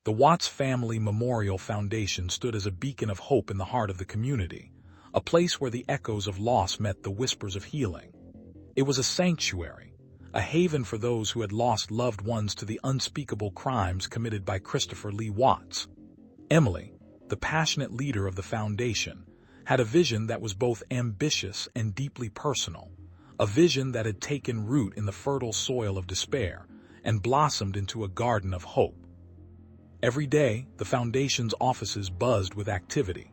The Watts Family Memorial Foundation stood as a beacon of hope in the heart of the community, a place where the echoes of loss met the whispers of healing. It was a sanctuary, a haven for those who had lost loved ones to the unspeakable crimes committed by Christopher Lee Watts. Emily, the passionate leader of the foundation, had a vision that was both ambitious and deeply personal, a vision that had taken root in the fertile soil of despair and blossomed into a garden of hope. Every day, the foundation's offices buzzed with activity.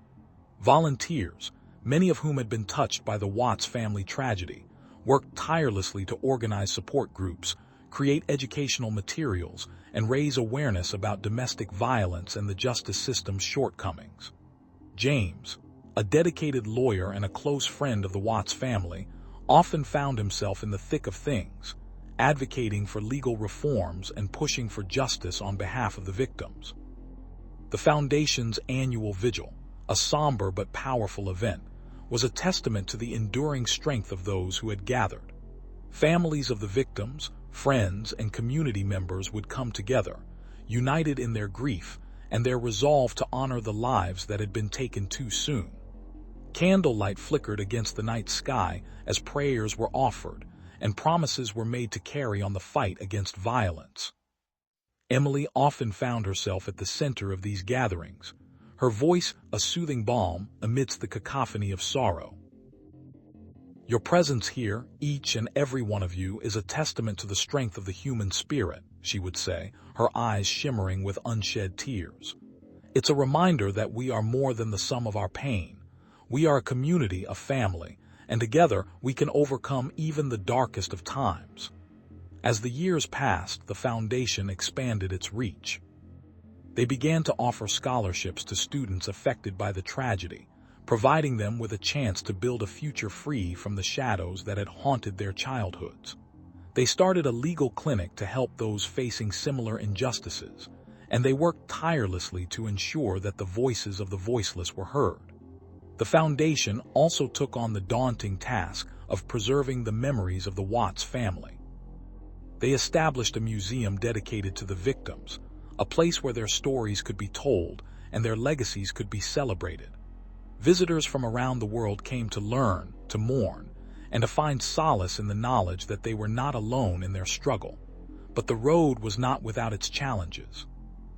Volunteers, many of whom had been touched by the Watts family tragedy, worked tirelessly to organize support groups, create educational materials, and raise awareness about domestic violence and the justice system's shortcomings. James, a dedicated lawyer and a close friend of the Watts family, often found himself in the thick of things, advocating for legal reforms and pushing for justice on behalf of the victims. The Foundation's annual vigil, a somber but powerful event, was a testament to the enduring strength of those who had gathered. Families of the victims, friends, and community members would come together, united in their grief and their resolve to honor the lives that had been taken too soon. Candlelight flickered against the night sky as prayers were offered, and promises were made to carry on the fight against violence. Emily often found herself at the center of these gatherings, her voice a soothing balm amidst the cacophony of sorrow. "Your presence here, each and every one of you, is a testament to the strength of the human spirit," she would say, her eyes shimmering with unshed tears. "It's a reminder that we are more than the sum of our pain. We are a community, a family, and together we can overcome even the darkest of times." As the years passed, the foundation expanded its reach. They began to offer scholarships to students affected by the tragedy, providing them with a chance to build a future free from the shadows that had haunted their childhoods. They started a legal clinic to help those facing similar injustices, and they worked tirelessly to ensure that the voices of the voiceless were heard. The foundation also took on the daunting task of preserving the memories of the Watts family. They established a museum dedicated to the victims, a place where their stories could be told and their legacies could be celebrated. Visitors from around the world came to learn, to mourn, and to find solace in the knowledge that they were not alone in their struggle. But the road was not without its challenges.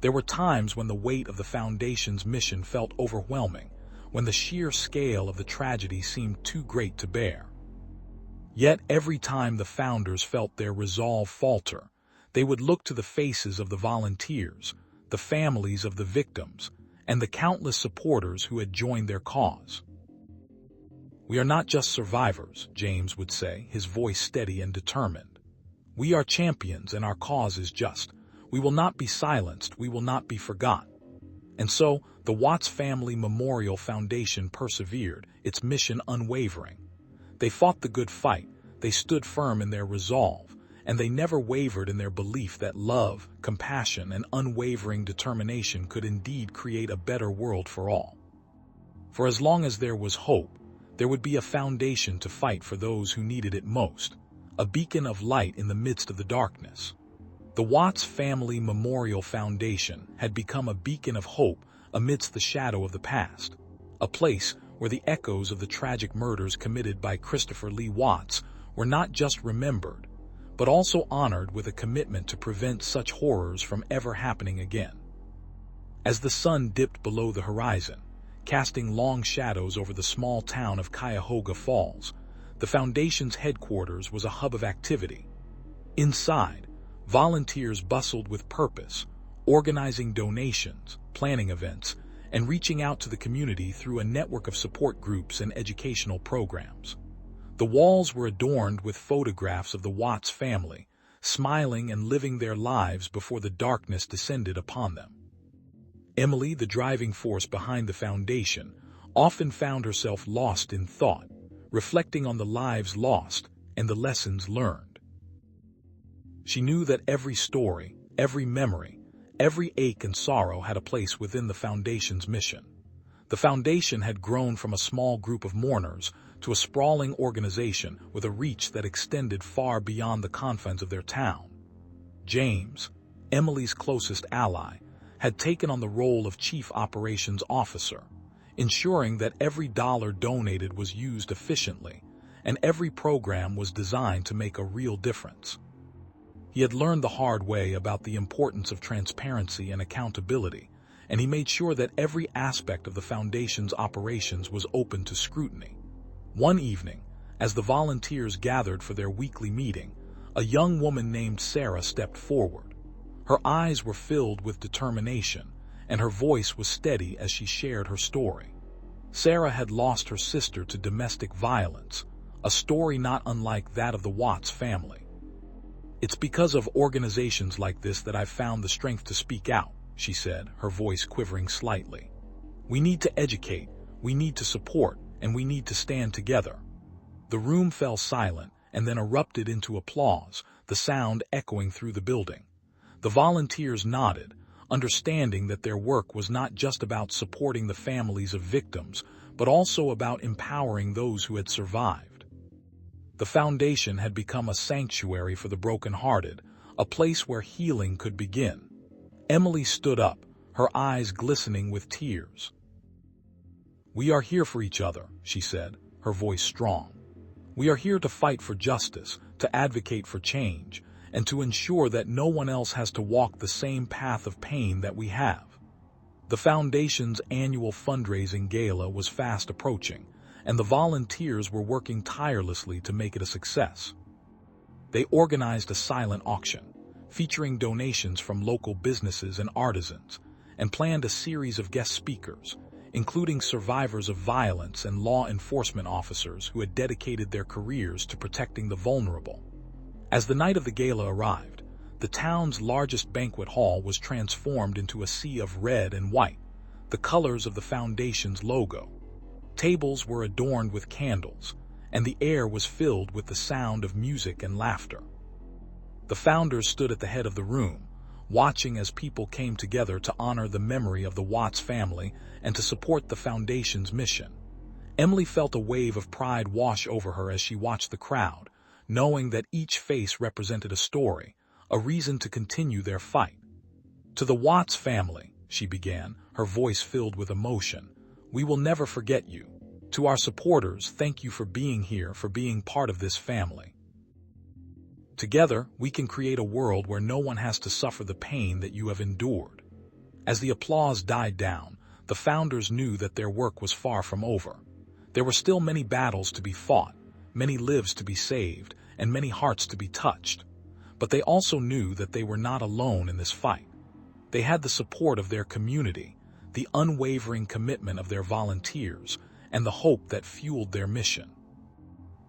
There were times when the weight of the foundation's mission felt overwhelming, when the sheer scale of the tragedy seemed too great to bear. Yet every time the founders felt their resolve falter, they would look to the faces of the volunteers, the families of the victims, and the countless supporters who had joined their cause. "We are not just survivors," James would say, his voice steady and determined. "We are champions, and our cause is just. We will not be silenced, we will not be forgotten." And so, the Watts Family Memorial Foundation persevered, its mission unwavering. They fought the good fight, they stood firm in their resolve, and they never wavered in their belief that love, compassion, and unwavering determination could indeed create a better world for all. For as long as there was hope, there would be a foundation to fight for those who needed it most, a beacon of light in the midst of the darkness. The Watts Family Memorial Foundation had become a beacon of hope amidst the shadow of the past, a place where the echoes of the tragic murders committed by Christopher Lee Watts were not just remembered, but also honored with a commitment to prevent such horrors from ever happening again. As the sun dipped below the horizon, casting long shadows over the small town of Cuyahoga Falls, the Foundation's headquarters was a hub of activity. Inside, volunteers bustled with purpose, organizing donations, planning events, and reaching out to the community through a network of support groups and educational programs. The walls were adorned with photographs of the Watts family, smiling and living their lives before the darkness descended upon them. Emily, the driving force behind the foundation, often found herself lost in thought, reflecting on the lives lost and the lessons learned. She knew that every story, every memory, every ache and sorrow had a place within the Foundation's mission. The Foundation had grown from a small group of mourners to a sprawling organization with a reach that extended far beyond the confines of their town. James, Emily's closest ally, had taken on the role of chief operations officer, ensuring that every dollar donated was used efficiently and every program was designed to make a real difference. He had learned the hard way about the importance of transparency and accountability, and he made sure that every aspect of the foundation's operations was open to scrutiny. One evening, as the volunteers gathered for their weekly meeting, a young woman named Sarah stepped forward. Her eyes were filled with determination, and her voice was steady as she shared her story. Sarah had lost her sister to domestic violence, a story not unlike that of the Watts family. "It's because of organizations like this that I've found the strength to speak out," she said, her voice quivering slightly. "We need to educate, we need to support, and we need to stand together." The room fell silent and then erupted into applause, the sound echoing through the building. The volunteers nodded, understanding that their work was not just about supporting the families of victims, but also about empowering those who had survived. The foundation had become a sanctuary for the brokenhearted, a place where healing could begin. Emily stood up, her eyes glistening with tears. "We are here for each other," she said, her voice strong. "We are here to fight for justice, to advocate for change, and to ensure that no one else has to walk the same path of pain that we have." The foundation's annual fundraising gala was fast approaching, and the volunteers were working tirelessly to make it a success. They organized a silent auction, featuring donations from local businesses and artisans, and planned a series of guest speakers, including survivors of violence and law enforcement officers who had dedicated their careers to protecting the vulnerable. As the night of the gala arrived, the town's largest banquet hall was transformed into a sea of red and white, the colors of the foundation's logo. Tables were adorned with candles, and the air was filled with the sound of music and laughter. The founders stood at the head of the room, watching as people came together to honor the memory of the Watts family and to support the foundation's mission. Emily felt a wave of pride wash over her as she watched the crowd, knowing that each face represented a story, a reason to continue their fight. "To the Watts family," she began, her voice filled with emotion, "we will never forget you. To our supporters, thank you for being here, for being part of this family. Together, we can create a world where no one has to suffer the pain that you have endured." As the applause died down, the founders knew that their work was far from over. There were still many battles to be fought, many lives to be saved, and many hearts to be touched. But they also knew that they were not alone in this fight. They had the support of their community, the unwavering commitment of their volunteers, and the hope that fueled their mission.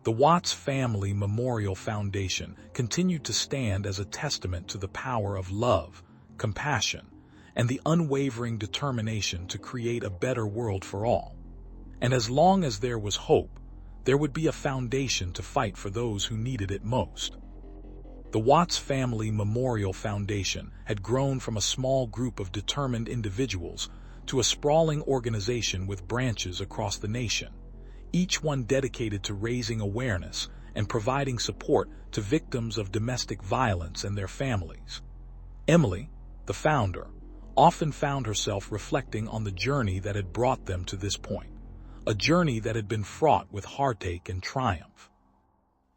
The Watts Family Memorial Foundation continued to stand as a testament to the power of love, compassion, and the unwavering determination to create a better world for all. And as long as there was hope, there would be a foundation to fight for those who needed it most. The Watts Family Memorial Foundation had grown from a small group of determined individuals to a sprawling organization with branches across the nation, each one dedicated to raising awareness and providing support to victims of domestic violence and their families. Emily, the founder, often found herself reflecting on the journey that had brought them to this point, a journey that had been fraught with heartache and triumph.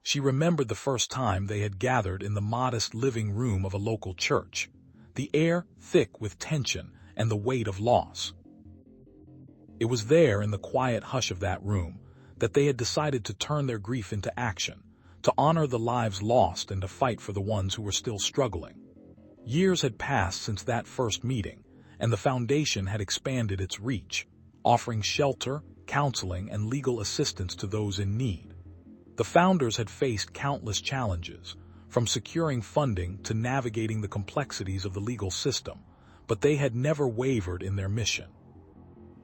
She remembered the first time they had gathered in the modest living room of a local church, the air thick with tension and the weight of loss. It was there in the quiet hush of that room that they had decided to turn their grief into action, to honor the lives lost and to fight for the ones who were still struggling. Years had passed since that first meeting, and the foundation had expanded its reach, offering shelter, counseling, and legal assistance to those in need. The founders had faced countless challenges, from securing funding to navigating the complexities of the legal system, but they had never wavered in their mission.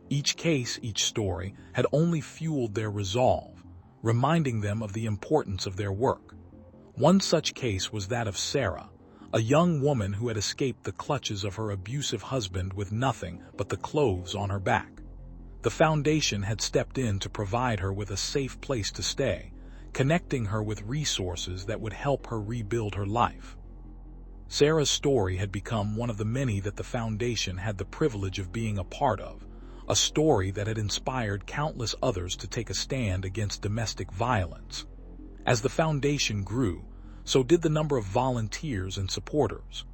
Each case, each story, had only fueled their resolve, reminding them of the importance of their work. One such case was that of Sarah, a young woman who had escaped the clutches of her abusive husband with nothing but the clothes on her back. The foundation had stepped in to provide her with a safe place to stay, connecting her with resources that would help her rebuild her life. Sarah's story had become one of the many that the foundation had the privilege of being a part of, a story that had inspired countless others to take a stand against domestic violence. As the foundation grew, so did the number of volunteers and supporters.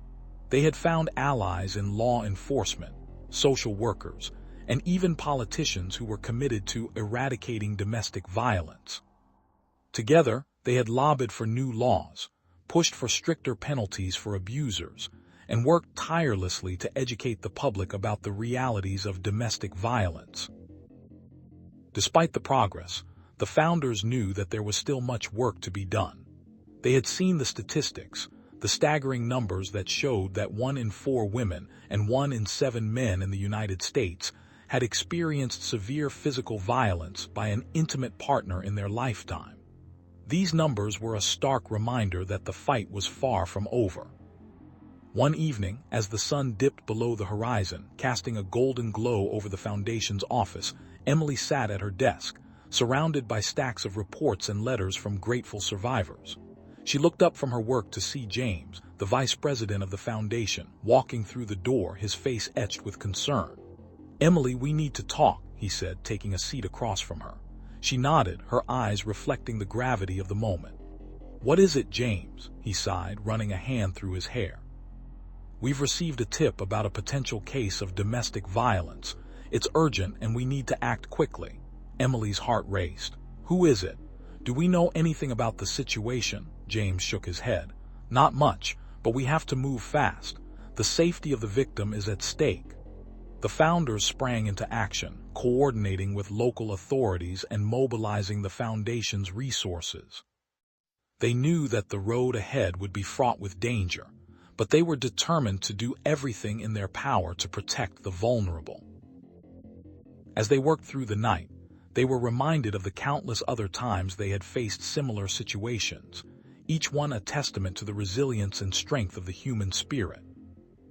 They had found allies in law enforcement, social workers, and even politicians who were committed to eradicating domestic violence. Together, they had lobbied for new laws, pushed for stricter penalties for abusers, and worked tirelessly to educate the public about the realities of domestic violence. Despite the progress, the founders knew that there was still much work to be done. They had seen the statistics, the staggering numbers that showed that 1 in 4 women and 1 in 7 men in the United States had experienced severe physical violence by an intimate partner in their lifetime. These numbers were a stark reminder that the fight was far from over. One evening, as the sun dipped below the horizon, casting a golden glow over the foundation's office, Emily sat at her desk, surrounded by stacks of reports and letters from grateful survivors. She looked up from her work to see James, the vice president of the foundation, walking through the door, his face etched with concern. "Emily, we need to talk," he said, taking a seat across from her. She nodded, her eyes reflecting the gravity of the moment. "What is it, James?" he sighed, running a hand through his hair. "We've received a tip about a potential case of domestic violence. It's urgent and we need to act quickly." Emily's heart raced. "Who is it? Do we know anything about the situation?" James shook his head. "Not much, but we have to move fast. The safety of the victim is at stake." The founders sprang into action, coordinating with local authorities and mobilizing the foundation's resources. They knew that the road ahead would be fraught with danger, but they were determined to do everything in their power to protect the vulnerable. As they worked through the night, they were reminded of the countless other times they had faced similar situations, each one a testament to the resilience and strength of the human spirit.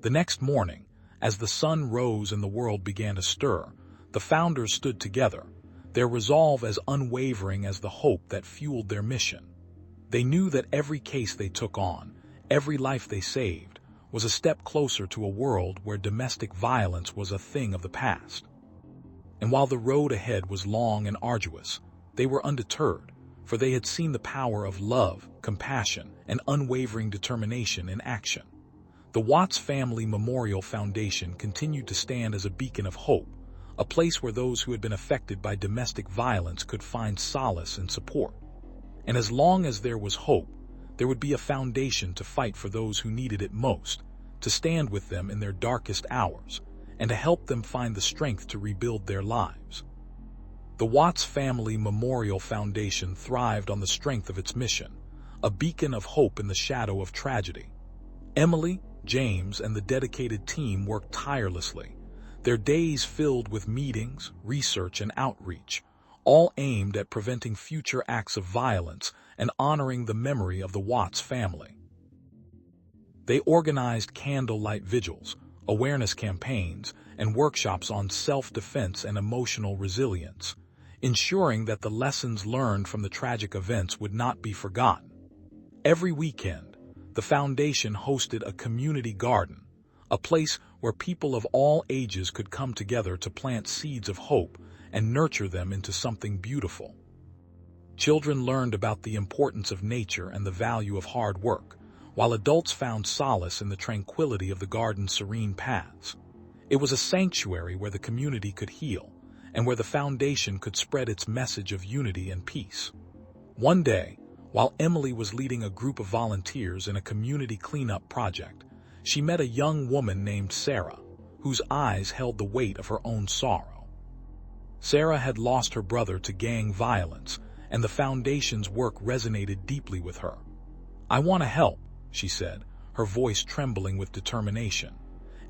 The next morning, as the sun rose and the world began to stir, the founders stood together, their resolve as unwavering as the hope that fueled their mission. They knew that every case they took on, every life they saved, was a step closer to a world where domestic violence was a thing of the past. And while the road ahead was long and arduous, they were undeterred, for they had seen the power of love, compassion, and unwavering determination in action. The Watts Family Memorial Foundation continued to stand as a beacon of hope, a place where those who had been affected by domestic violence could find solace and support. And as long as there was hope, there would be a foundation to fight for those who needed it most, to stand with them in their darkest hours, and to help them find the strength to rebuild their lives. The Watts Family Memorial Foundation thrived on the strength of its mission, a beacon of hope in the shadow of tragedy. Emily, James, and the dedicated team worked tirelessly, their days filled with meetings, research, and outreach, all aimed at preventing future acts of violence and honoring the memory of the Watts family. They organized candlelight vigils, awareness campaigns, and workshops on self-defense and emotional resilience, ensuring that the lessons learned from the tragic events would not be forgotten. Every weekend, the foundation hosted a community garden, a place where people of all ages could come together to plant seeds of hope and nurture them into something beautiful. Children learned about the importance of nature and the value of hard work, while adults found solace in the tranquility of the garden's serene paths. It was a sanctuary where the community could heal, and where the foundation could spread its message of unity and peace. One day, while Emily was leading a group of volunteers in a community cleanup project, she met a young woman named Sarah, whose eyes held the weight of her own sorrow. Sarah had lost her brother to gang violence, and the foundation's work resonated deeply with her. "I want to help," she said, her voice trembling with determination.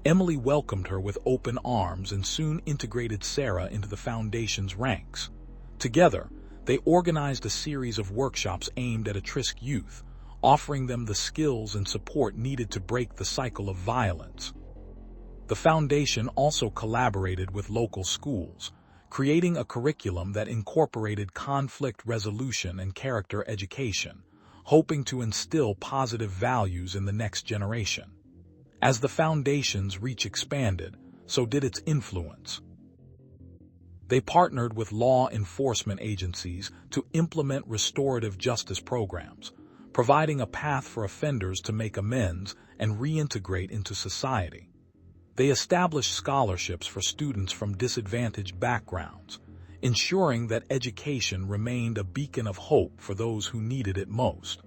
Emily welcomed her with open arms and soon integrated Sarah into the foundation's ranks. Together, they organized a series of workshops aimed at at-risk youth, offering them the skills and support needed to break the cycle of violence. The foundation also collaborated with local schools, creating a curriculum that incorporated conflict resolution and character education, hoping to instill positive values in the next generation. As the foundation's reach expanded, so did its influence. They partnered with law enforcement agencies to implement restorative justice programs, providing a path for offenders to make amends and reintegrate into society. They established scholarships for students from disadvantaged backgrounds, ensuring that education remained a beacon of hope for those who needed it most.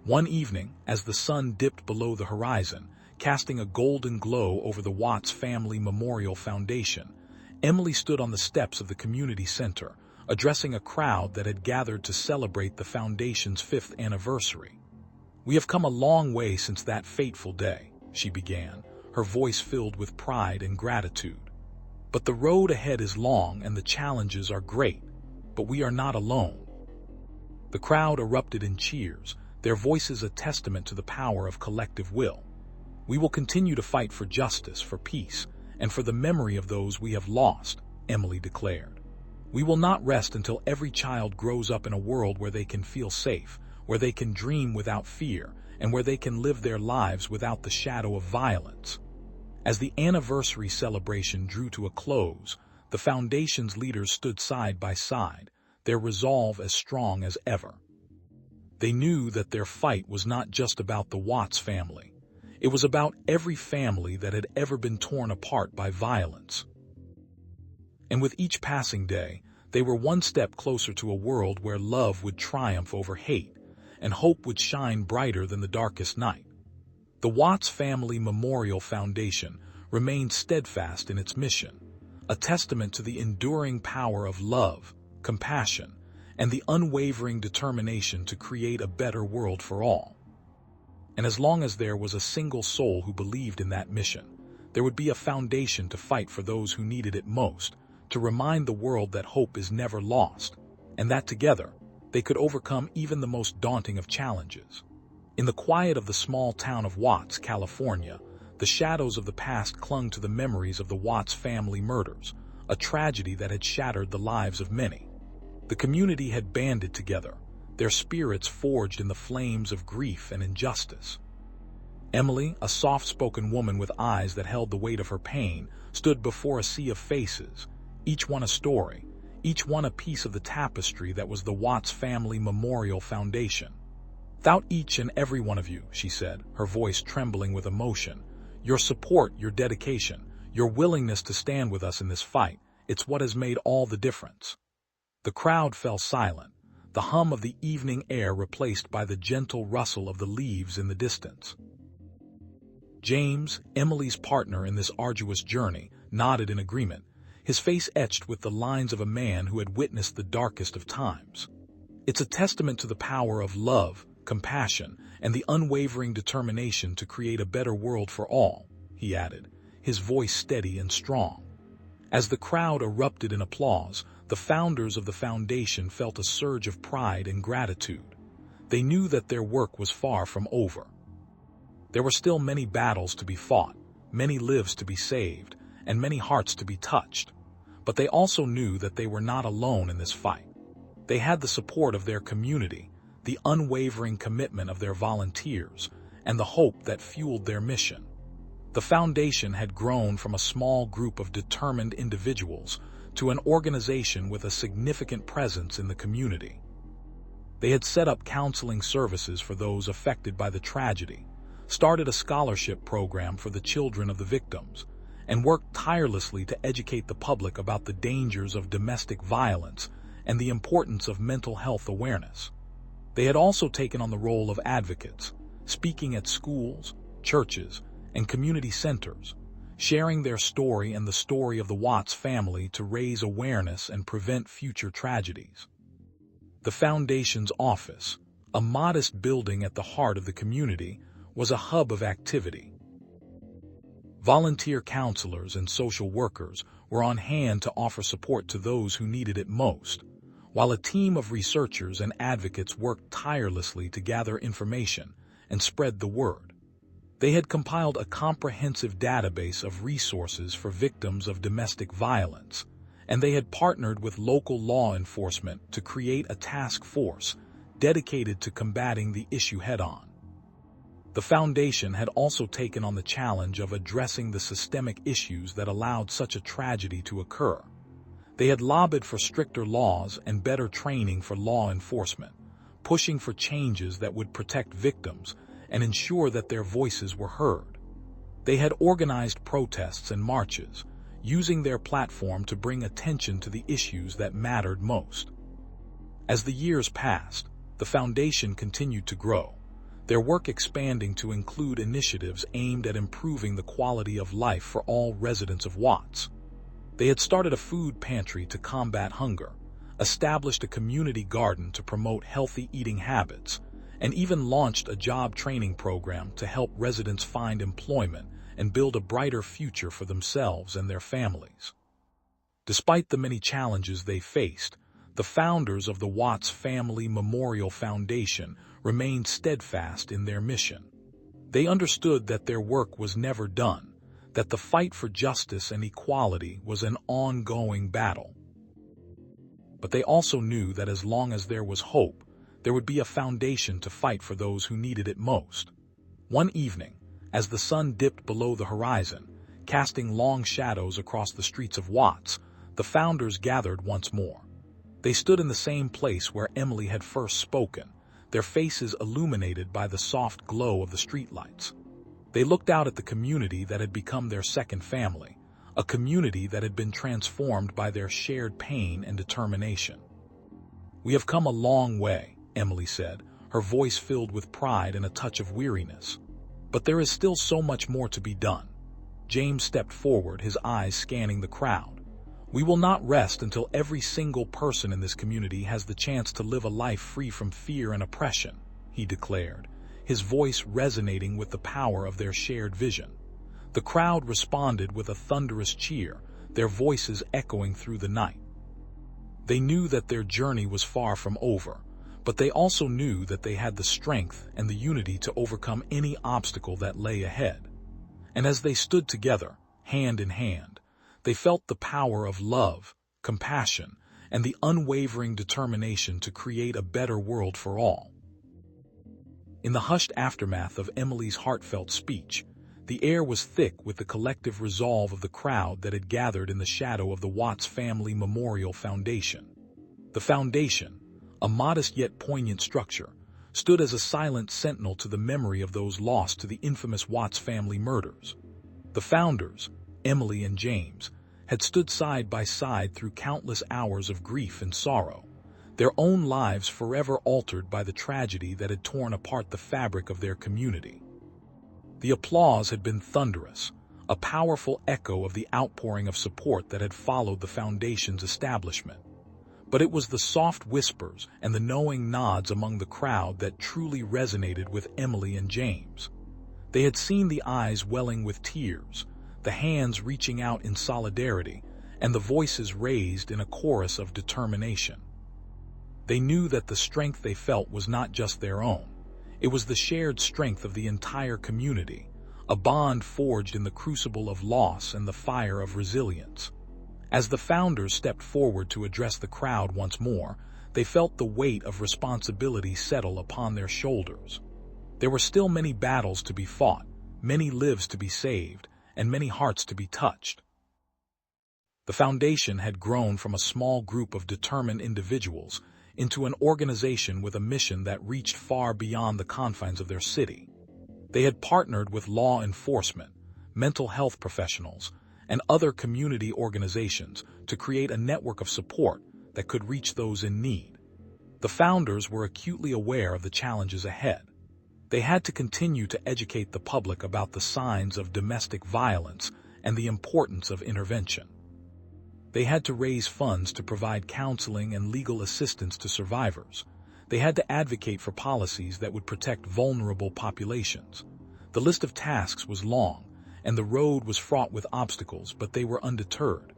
One evening, as the sun dipped below the horizon, casting a golden glow over the Watts Family Memorial Foundation, Emily stood on the steps of the community center, addressing a crowd that had gathered to celebrate the foundation's 5th anniversary. "We have come a long way since that fateful day," she began, her voice filled with pride and gratitude. "But the road ahead is long and the challenges are great, but we are not alone." The crowd erupted in cheers, their voices a testament to the power of collective will. "We will continue to fight for justice, for peace, and for the memory of those we have lost," Emily declared. "We will not rest until every child grows up in a world where they can feel safe, where they can dream without fear, and where they can live their lives without the shadow of violence." As the anniversary celebration drew to a close, the foundation's leaders stood side by side, their resolve as strong as ever. They knew that their fight was not just about the Watts family. It was about every family that had ever been torn apart by violence. And with each passing day, they were one step closer to a world where love would triumph over hate, and hope would shine brighter than the darkest night. The Watts Family Memorial Foundation remained steadfast in its mission, a testament to the enduring power of love, compassion, and the unwavering determination to create a better world for all. And as long as there was a single soul who believed in that mission, there would be a foundation to fight for those who needed it most, to remind the world that hope is never lost, and that together, they could overcome even the most daunting of challenges. In the quiet of the small town of Watts, California, the shadows of the past clung to the memories of the Watts family murders, a tragedy that had shattered the lives of many. The community had banded together, their spirits forged in the flames of grief and injustice. Emily, a soft-spoken woman with eyes that held the weight of her pain, stood before a sea of faces, each one a story, each one a piece of the tapestry that was the Watts Family Memorial Foundation. "Without each and every one of you," she said, her voice trembling with emotion, "your support, your dedication, your willingness to stand with us in this fight, it's what has made all the difference." The crowd fell silent, the hum of the evening air replaced by the gentle rustle of the leaves in the distance. James, Emily's partner in this arduous journey, nodded in agreement, his face etched with the lines of a man who had witnessed the darkest of times. "It's a testament to the power of love, compassion, and the unwavering determination to create a better world for all," he added, his voice steady and strong. As the crowd erupted in applause, the founders of the foundation felt a surge of pride and gratitude. They knew that their work was far from over. There were still many battles to be fought, many lives to be saved, and many hearts to be touched. But they also knew that they were not alone in this fight. They had the support of their community, the unwavering commitment of their volunteers, and the hope that fueled their mission. The foundation had grown from a small group of determined individuals to an organization with a significant presence in the community. They had set up counseling services for those affected by the tragedy, started a scholarship program for the children of the victims, and worked tirelessly to educate the public about the dangers of domestic violence and the importance of mental health awareness. They had also taken on the role of advocates, speaking at schools, churches, and community centers, sharing their story and the story of the Watts family to raise awareness and prevent future tragedies. The Foundation's office, a modest building at the heart of the community, was a hub of activity. Volunteer counselors and social workers were on hand to offer support to those who needed it most, while a team of researchers and advocates worked tirelessly to gather information and spread the word. They had compiled a comprehensive database of resources for victims of domestic violence, and they had partnered with local law enforcement to create a task force dedicated to combating the issue head-on. The foundation had also taken on the challenge of addressing the systemic issues that allowed such a tragedy to occur. They had lobbied for stricter laws and better training for law enforcement, pushing for changes that would protect victims and ensure that their voices were heard. They had organized protests and marches, using their platform to bring attention to the issues that mattered most. As the years passed, the foundation continued to grow, their work expanding to include initiatives aimed at improving the quality of life for all residents of Watts. They had started a food pantry to combat hunger, established a community garden to promote healthy eating habits, and even launched a job training program to help residents find employment and build a brighter future for themselves and their families. Despite the many challenges they faced, the founders of the Watts Family Memorial Foundation remained steadfast in their mission. They understood that their work was never done, that the fight for justice and equality was an ongoing battle. But they also knew that as long as there was hope, there would be a foundation to fight for those who needed it most. One evening, as the sun dipped below the horizon, casting long shadows across the streets of Watts, the founders gathered once more. They stood in the same place where Emily had first spoken, their faces illuminated by the soft glow of the streetlights. They looked out at the community that had become their second family, a community that had been transformed by their shared pain and determination. "We have come a long way," Emily said, her voice filled with pride and a touch of weariness. "But there is still so much more to be done." James stepped forward, his eyes scanning the crowd. "We will not rest until every single person in this community has the chance to live a life free from fear and oppression," he declared, his voice resonating with the power of their shared vision. The crowd responded with a thunderous cheer, their voices echoing through the night. They knew that their journey was far from over, but they also knew that they had the strength and the unity to overcome any obstacle that lay ahead. And as they stood together, hand in hand, they felt the power of love, compassion, and the unwavering determination to create a better world for all. In the hushed aftermath of Emily's heartfelt speech, the air was thick with the collective resolve of the crowd that had gathered in the shadow of the Watts Family Memorial Foundation. The foundation, a modest yet poignant structure, stood as a silent sentinel to the memory of those lost to the infamous Watts family murders. The founders, Emily and James, had stood side by side through countless hours of grief and sorrow, their own lives forever altered by the tragedy that had torn apart the fabric of their community. The applause had been thunderous, a powerful echo of the outpouring of support that had followed the foundation's establishment. But it was the soft whispers and the knowing nods among the crowd that truly resonated with Emily and James. They had seen the eyes welling with tears, the hands reaching out in solidarity, and the voices raised in a chorus of determination. They knew that the strength they felt was not just their own. It was the shared strength of the entire community, a bond forged in the crucible of loss and the fire of resilience. As the founders stepped forward to address the crowd once more, they felt the weight of responsibility settle upon their shoulders. There were still many battles to be fought, many lives to be saved, and many hearts to be touched. The foundation had grown from a small group of determined individuals into an organization with a mission that reached far beyond the confines of their city. They had partnered with law enforcement, mental health professionals, and other community organizations to create a network of support that could reach those in need. The founders were acutely aware of the challenges ahead. They had to continue to educate the public about the signs of domestic violence and the importance of intervention. They had to raise funds to provide counseling and legal assistance to survivors. They had to advocate for policies that would protect vulnerable populations. The list of tasks was long, and the road was fraught with obstacles, but they were undeterred.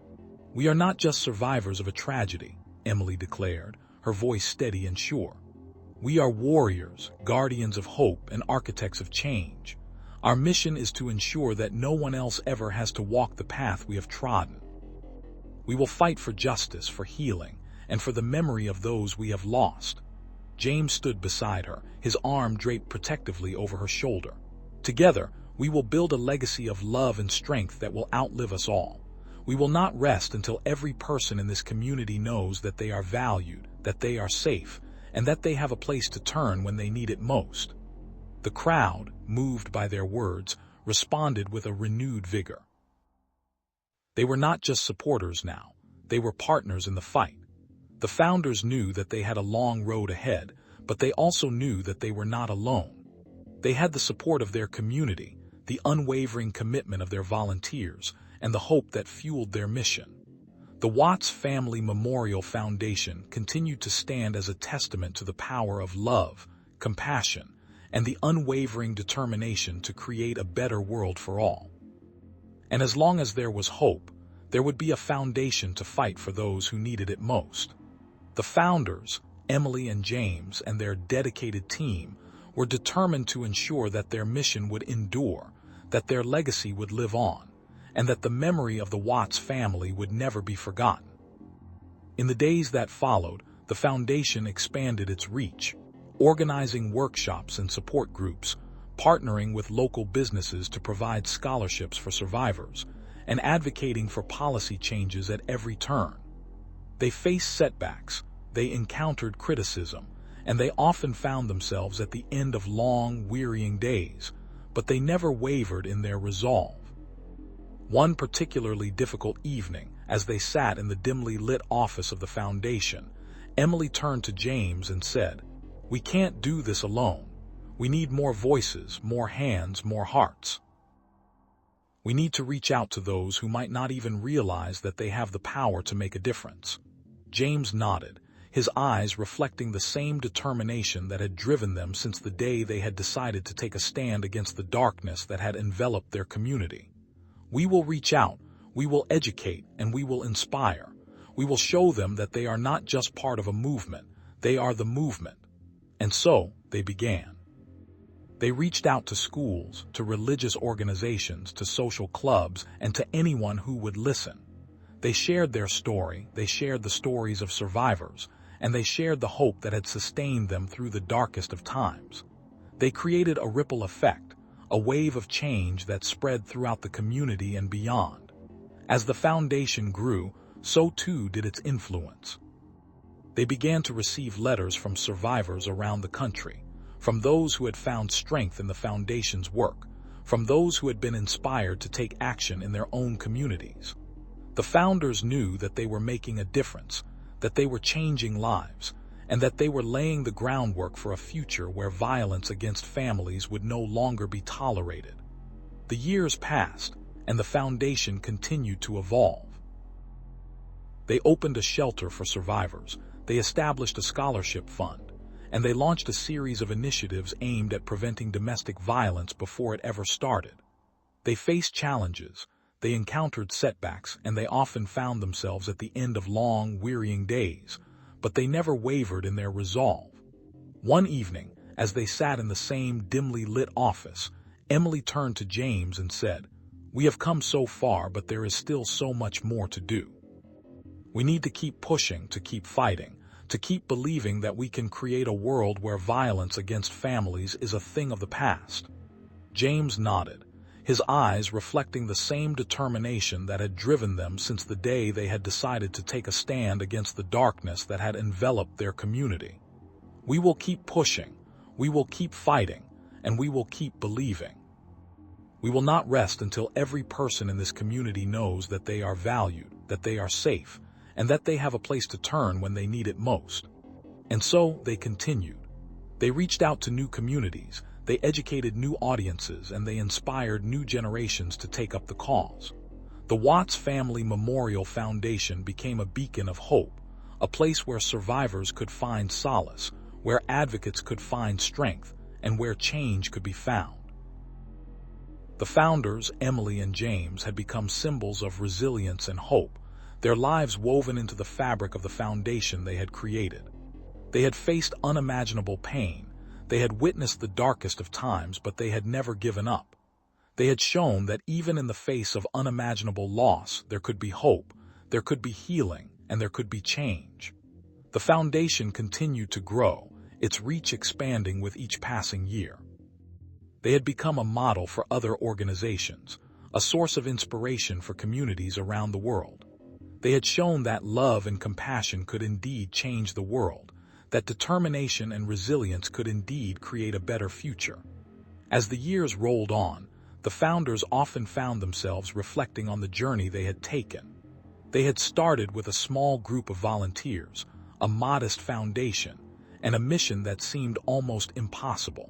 "We are not just survivors of a tragedy," Emily declared, her voice steady and sure. "We are warriors, guardians of hope, and architects of change. Our mission is to ensure that no one else ever has to walk the path we have trodden. We will fight for justice, for healing, and for the memory of those we have lost." James stood beside her, his arm draped protectively over her shoulder. Together, we will build a legacy of love and strength that will outlive us all. We will not rest until every person in this community knows that they are valued, that they are safe, and that they have a place to turn when they need it most. The crowd, moved by their words, responded with a renewed vigor. They were not just supporters now, they were partners in the fight. The founders knew that they had a long road ahead, but they also knew that they were not alone. They had the support of their community, the unwavering commitment of their volunteers, and the hope that fueled their mission. The Watts Family Memorial Foundation continued to stand as a testament to the power of love, compassion, and the unwavering determination to create a better world for all. And as long as there was hope, there would be a foundation to fight for those who needed it most. The founders, Emily and James, and their dedicated team were determined to ensure that their mission would endure, that their legacy would live on, and that the memory of the Watts family would never be forgotten. In the days that followed, the foundation expanded its reach, organizing workshops and support groups, partnering with local businesses to provide scholarships for survivors, and advocating for policy changes at every turn. They faced setbacks, they encountered criticism, and they often found themselves at the end of long, wearying days, but they never wavered in their resolve. One particularly difficult evening, as they sat in the dimly lit office of the foundation, Emily turned to James and said, "We can't do this alone. We need more voices, more hands, more hearts. We need to reach out to those who might not even realize that they have the power to make a difference." James nodded, his eyes reflecting the same determination that had driven them since the day they had decided to take a stand against the darkness that had enveloped their community. "We will reach out, we will educate, and we will inspire. We will show them that they are not just part of a movement, they are the movement." And so, they began. They reached out to schools, to religious organizations, to social clubs, and to anyone who would listen. They shared their story, they shared the stories of survivors, and they shared the hope that had sustained them through the darkest of times. They created a ripple effect, a wave of change that spread throughout the community and beyond. As the foundation grew, so too did its influence. They began to receive letters from survivors around the country, from those who had found strength in the foundation's work, from those who had been inspired to take action in their own communities. The founders knew that they were making a difference, that they were changing lives, and that they were laying the groundwork for a future where violence against families would no longer be tolerated. The years passed, and the foundation continued to evolve. They opened a shelter for survivors, they established a scholarship fund, and they launched a series of initiatives aimed at preventing domestic violence before it ever started. They faced challenges, they encountered setbacks, and they often found themselves at the end of long, wearying days, but they never wavered in their resolve. One evening, as they sat in the same dimly lit office, Emily turned to James and said, "We have come so far, but there is still so much more to do. We need to keep pushing, to keep fighting, to keep believing that we can create a world where violence against families is a thing of the past." James nodded, his eyes reflecting the same determination that had driven them since the day they had decided to take a stand against the darkness that had enveloped their community. "We will keep pushing, we will keep fighting, and we will keep believing. We will not rest until every person in this community knows that they are valued, that they are safe, and that they have a place to turn when they need it most." And so they continued. They reached out to new communities, they educated new audiences, and they inspired new generations to take up the cause. The Watts Family Memorial Foundation became a beacon of hope, a place where survivors could find solace, where advocates could find strength, and where change could be found. The founders, Emily and James, had become symbols of resilience and hope, their lives woven into the fabric of the foundation they had created. They had faced unimaginable pain, they had witnessed the darkest of times, but they had never given up. They had shown that even in the face of unimaginable loss, there could be hope, there could be healing, and there could be change. The foundation continued to grow, its reach expanding with each passing year. They had become a model for other organizations, a source of inspiration for communities around the world. They had shown that love and compassion could indeed change the world, that determination and resilience could indeed create a better future. As the years rolled on, the founders often found themselves reflecting on the journey they had taken. They had started with a small group of volunteers, a modest foundation, and a mission that seemed almost impossible.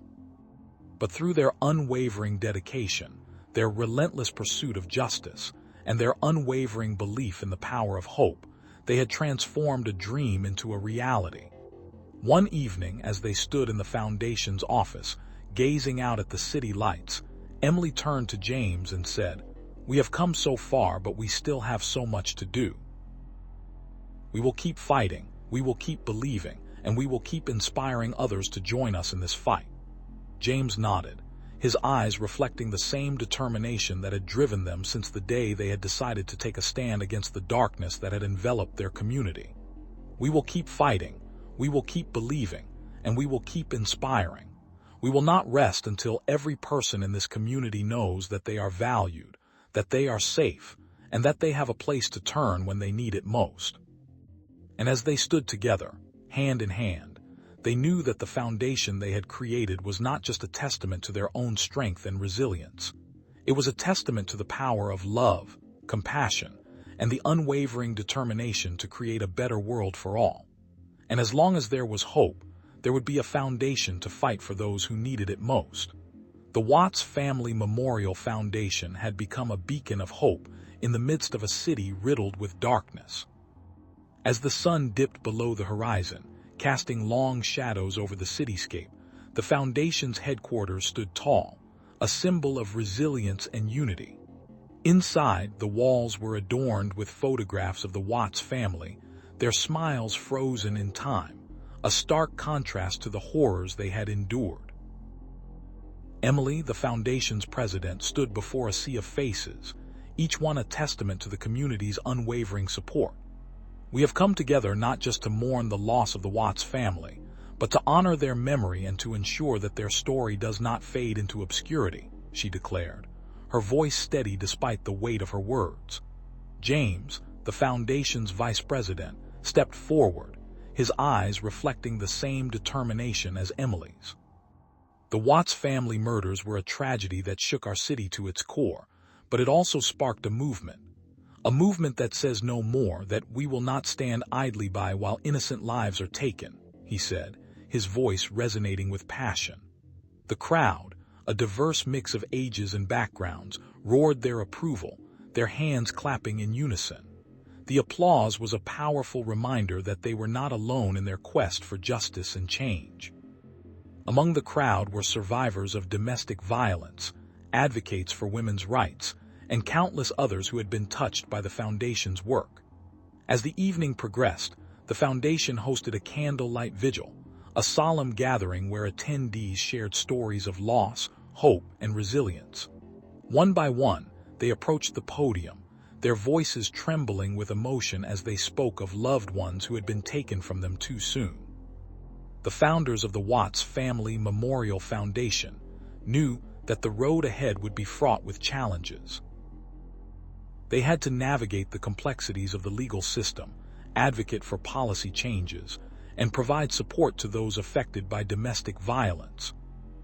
But through their unwavering dedication, their relentless pursuit of justice, and their unwavering belief in the power of hope, they had transformed a dream into a reality. One evening, as they stood in the Foundation's office, gazing out at the city lights, Emily turned to James and said, "We have come so far, but we still have so much to do. We will keep fighting, we will keep believing, and we will keep inspiring others to join us in this fight." James nodded, his eyes reflecting the same determination that had driven them since the day they had decided to take a stand against the darkness that had enveloped their community. "We will keep fighting, we will keep believing, and we will keep inspiring. We will not rest until every person in this community knows that they are valued, that they are safe, and that they have a place to turn when they need it most." And as they stood together, hand in hand, they knew that the foundation they had created was not just a testament to their own strength and resilience. It was a testament to the power of love, compassion, and the unwavering determination to create a better world for all. And as long as there was hope, there would be a foundation to fight for those who needed it most. The Watts Family Memorial Foundation had become a beacon of hope in the midst of a city riddled with darkness. As the sun dipped below the horizon, casting long shadows over the cityscape, the Foundation's headquarters stood tall, a symbol of resilience and unity. Inside, the walls were adorned with photographs of the Watts family, their smiles frozen in time, a stark contrast to the horrors they had endured. Emily, the Foundation's president, stood before a sea of faces, each one a testament to the community's unwavering support. "We have come together not just to mourn the loss of the Watts family, but to honor their memory and to ensure that their story does not fade into obscurity," she declared, her voice steady despite the weight of her words. James, the Foundation's vice president, stepped forward, his eyes reflecting the same determination as Emily's. "The Watts family murders were a tragedy that shook our city to its core, but it also sparked a movement that says no more, that we will not stand idly by while innocent lives are taken," he said, his voice resonating with passion. The crowd, a diverse mix of ages and backgrounds, roared their approval, their hands clapping in unison. The applause was a powerful reminder that they were not alone in their quest for justice and change. Among the crowd were survivors of domestic violence, advocates for women's rights, and countless others who had been touched by the Foundation's work. As the evening progressed, the Foundation hosted a candlelight vigil, a solemn gathering where attendees shared stories of loss, hope, and resilience. One by one, they approached the podium, their voices trembling with emotion as they spoke of loved ones who had been taken from them too soon. The founders of the Watts Family Memorial Foundation knew that the road ahead would be fraught with challenges. They had to navigate the complexities of the legal system, advocate for policy changes, and provide support to those affected by domestic violence.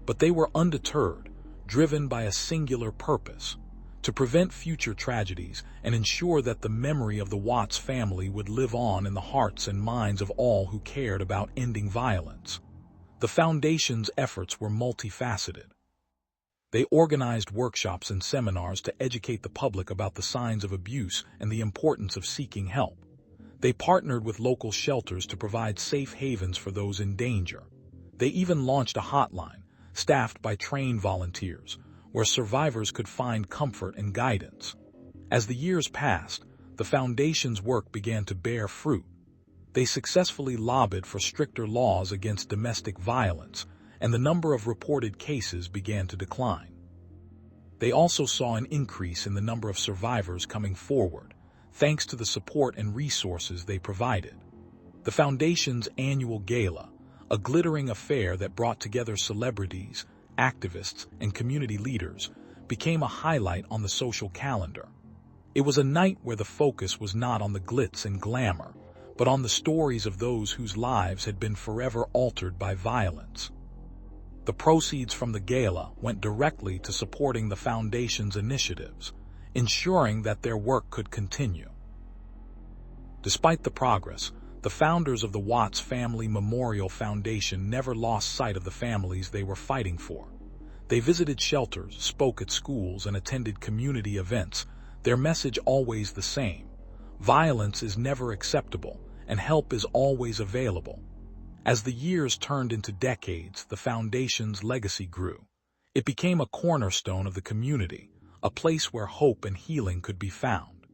But they were undeterred, driven by a singular purpose: to prevent future tragedies and ensure that the memory of the Watts family would live on in the hearts and minds of all who cared about ending violence. The Foundation's efforts were multifaceted. They organized workshops and seminars to educate the public about the signs of abuse and the importance of seeking help. They partnered with local shelters to provide safe havens for those in danger. They even launched a hotline, staffed by trained volunteers, where survivors could find comfort and guidance. As the years passed, the Foundation's work began to bear fruit. They successfully lobbied for stricter laws against domestic violence, and the number of reported cases began to decline. They also saw an increase in the number of survivors coming forward, thanks to the support and resources they provided. The Foundation's annual gala, a glittering affair that brought together celebrities, activists, and community leaders, became a highlight on the social calendar. It was a night where the focus was not on the glitz and glamour, but on the stories of those whose lives had been forever altered by violence. The proceeds from the gala went directly to supporting the foundation's initiatives, ensuring that their work could continue. Despite the progress, the founders of the Watts Family Memorial Foundation never lost sight of the families they were fighting for. They visited shelters, spoke at schools, and attended community events, their message always the same: violence is never acceptable, and help is always available. As the years turned into decades, the foundation's legacy grew. It became a cornerstone of the community, a place where hope and healing could be found.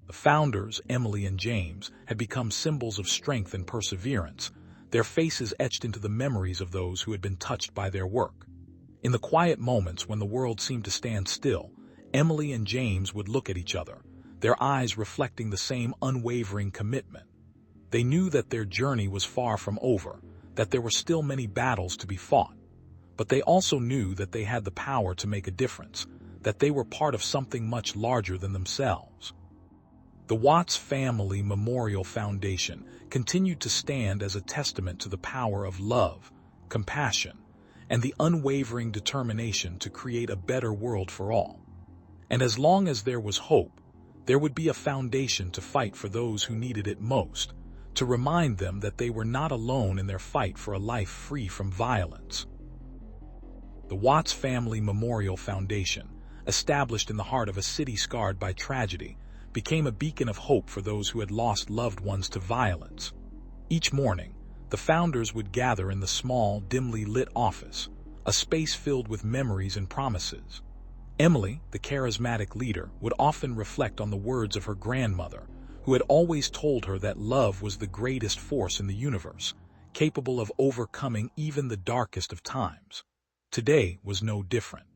The founders, Emily and James, had become symbols of strength and perseverance, their faces etched into the memories of those who had been touched by their work. In the quiet moments when the world seemed to stand still, Emily and James would look at each other, their eyes reflecting the same unwavering commitment. They knew that their journey was far from over, that there were still many battles to be fought. But they also knew that they had the power to make a difference, that they were part of something much larger than themselves. The Watts Family Memorial Foundation continued to stand as a testament to the power of love, compassion, and the unwavering determination to create a better world for all. And as long as there was hope, there would be a foundation to fight for those who needed it most, to remind them that they were not alone in their fight for a life free from violence. The Watts Family Memorial Foundation, established in the heart of a city scarred by tragedy, became a beacon of hope for those who had lost loved ones to violence. Each morning, the founders would gather in the small, dimly lit office, a space filled with memories and promises. Emily, the charismatic leader, would often reflect on the words of her grandmother, who had always told her that love was the greatest force in the universe, capable of overcoming even the darkest of times. Today was no different.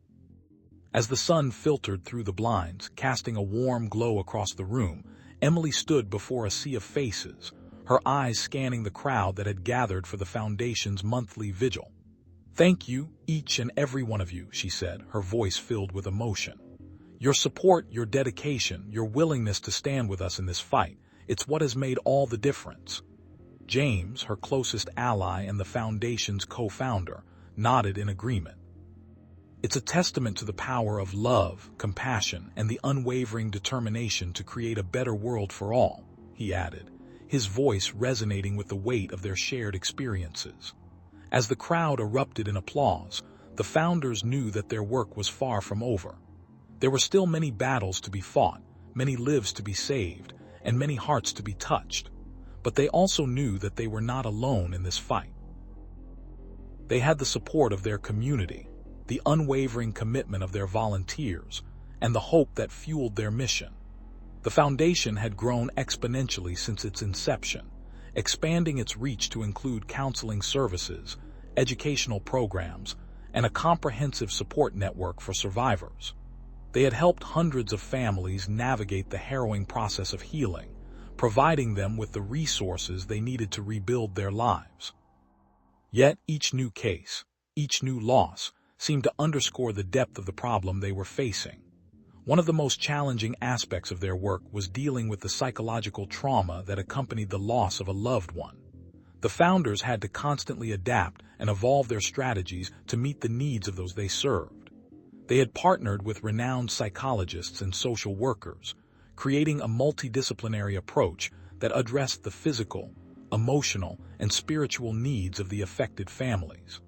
As the sun filtered through the blinds, casting a warm glow across the room, Emily stood before a sea of faces, her eyes scanning the crowd that had gathered for the foundation's monthly vigil. "Thank you, each and every one of you," she said, her voice filled with emotion. "Your support, your dedication, your willingness to stand with us in this fight, it's what has made all the difference." James, her closest ally and the foundation's co-founder, nodded in agreement. "It's a testament to the power of love, compassion, and the unwavering determination to create a better world for all," he added, his voice resonating with the weight of their shared experiences. As the crowd erupted in applause, the founders knew that their work was far from over. There were still many battles to be fought, many lives to be saved, and many hearts to be touched. But they also knew that they were not alone in this fight. They had the support of their community, the unwavering commitment of their volunteers, and the hope that fueled their mission. The foundation had grown exponentially since its inception, expanding its reach to include counseling services, educational programs, and a comprehensive support network for survivors. They had helped hundreds of families navigate the harrowing process of healing, providing them with the resources they needed to rebuild their lives. Yet each new case, each new loss, seemed to underscore the depth of the problem they were facing. One of the most challenging aspects of their work was dealing with the psychological trauma that accompanied the loss of a loved one. The founders had to constantly adapt and evolve their strategies to meet the needs of those they served. They had partnered with renowned psychologists and social workers, creating a multidisciplinary approach that addressed the physical, emotional, and spiritual needs of the affected families.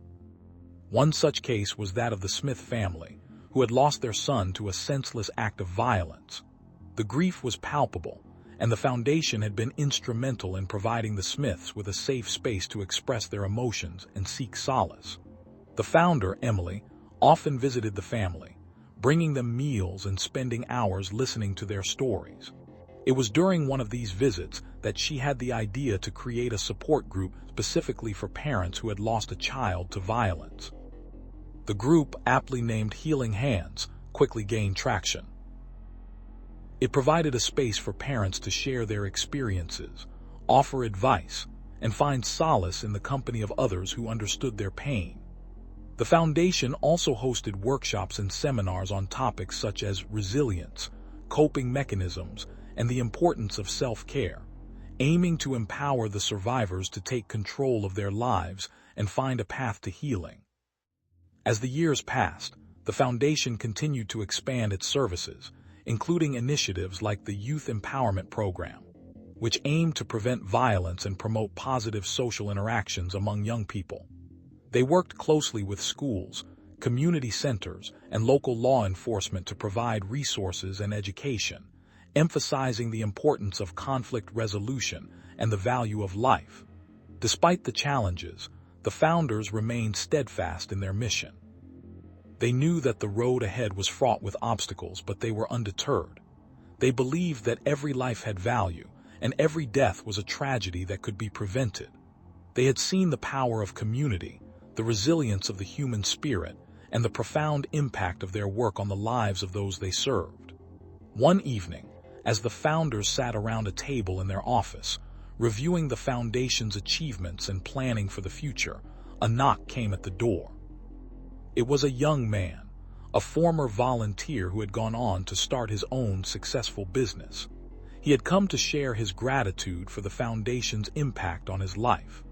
One such case was that of the Smith family, who had lost their son to a senseless act of violence. The grief was palpable, and the foundation had been instrumental in providing the Smiths with a safe space to express their emotions and seek solace. The founder, Emily, often visited the family, bringing them meals and spending hours listening to their stories. It was during one of these visits that she had the idea to create a support group specifically for parents who had lost a child to violence. The group, aptly named Healing Hands, quickly gained traction. It provided a space for parents to share their experiences, offer advice, and find solace in the company of others who understood their pain. The foundation also hosted workshops and seminars on topics such as resilience, coping mechanisms, and the importance of self-care, aiming to empower the survivors to take control of their lives and find a path to healing. As the years passed, the foundation continued to expand its services, including initiatives like the Youth Empowerment Program, which aimed to prevent violence and promote positive social interactions among young people. They worked closely with schools, community centers, and local law enforcement to provide resources and education, emphasizing the importance of conflict resolution and the value of life. Despite the challenges, the founders remained steadfast in their mission. They knew that the road ahead was fraught with obstacles, but they were undeterred. They believed that every life had value, and every death was a tragedy that could be prevented. They had seen the power of community, the resilience of the human spirit, and the profound impact of their work on the lives of those they served. One evening, as the founders sat around a table in their office, reviewing the foundation's achievements and planning for the future, a knock came at the door. It was a young man, a former volunteer who had gone on to start his own successful business. He had come to share his gratitude for the foundation's impact on his life.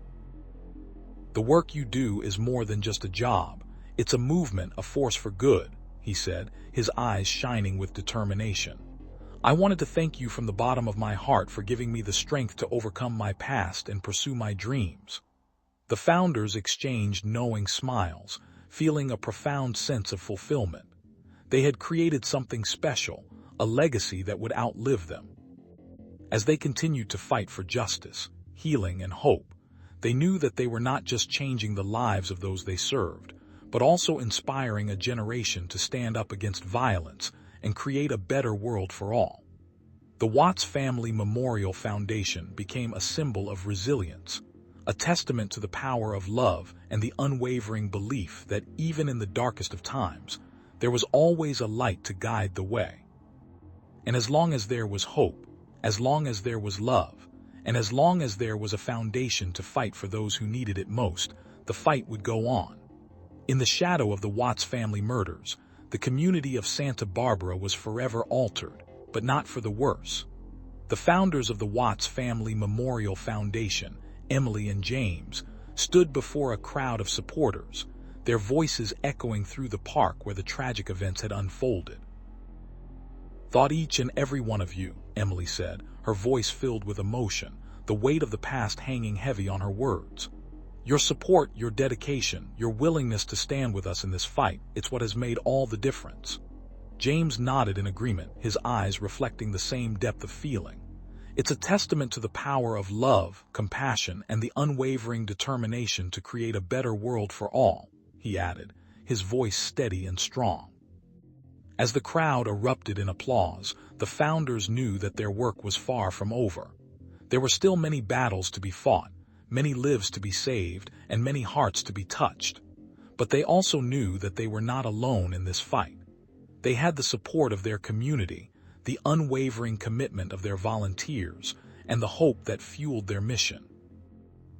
"The work you do is more than just a job. It's a movement, a force for good," he said, his eyes shining with determination. "I wanted to thank you from the bottom of my heart for giving me the strength to overcome my past and pursue my dreams." The founders exchanged knowing smiles, feeling a profound sense of fulfillment. They had created something special, a legacy that would outlive them. As they continued to fight for justice, healing, and hope, they knew that they were not just changing the lives of those they served, but also inspiring a generation to stand up against violence and create a better world for all. The Watts Family Memorial Foundation became a symbol of resilience, a testament to the power of love and the unwavering belief that even in the darkest of times, there was always a light to guide the way. And as long as there was hope, as long as there was love, and as long as there was a foundation to fight for those who needed it most, the fight would go on. In the shadow of the Watts family murders, the community of Santa Barbara was forever altered, but not for the worse. The founders of the Watts Family Memorial Foundation, Emily and James, stood before a crowd of supporters, their voices echoing through the park where the tragic events had unfolded. "Thought each and every one of you," Emily said, her voice filled with emotion, the weight of the past hanging heavy on her words. "Your support, your dedication, your willingness to stand with us in this fight, it's what has made all the difference." James nodded in agreement, his eyes reflecting the same depth of feeling. "It's a testament to the power of love, compassion, and the unwavering determination to create a better world for all," he added, his voice steady and strong. As the crowd erupted in applause, the founders knew that their work was far from over. There were still many battles to be fought, many lives to be saved, and many hearts to be touched. But they also knew that they were not alone in this fight. They had the support of their community, the unwavering commitment of their volunteers, and the hope that fueled their mission.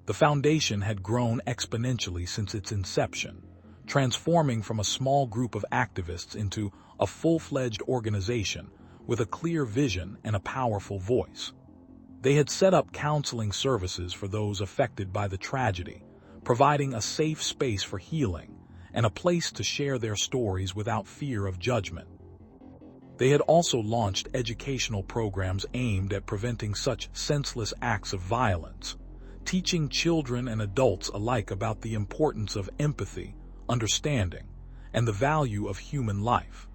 The foundation had grown exponentially since its inception, transforming from a small group of activists into a full-fledged organization with a clear vision and a powerful voice. They had set up counseling services for those affected by the tragedy, providing a safe space for healing and a place to share their stories without fear of judgment. They had also launched educational programs aimed at preventing such senseless acts of violence, teaching children and adults alike about the importance of empathy, understanding, and the value of human life.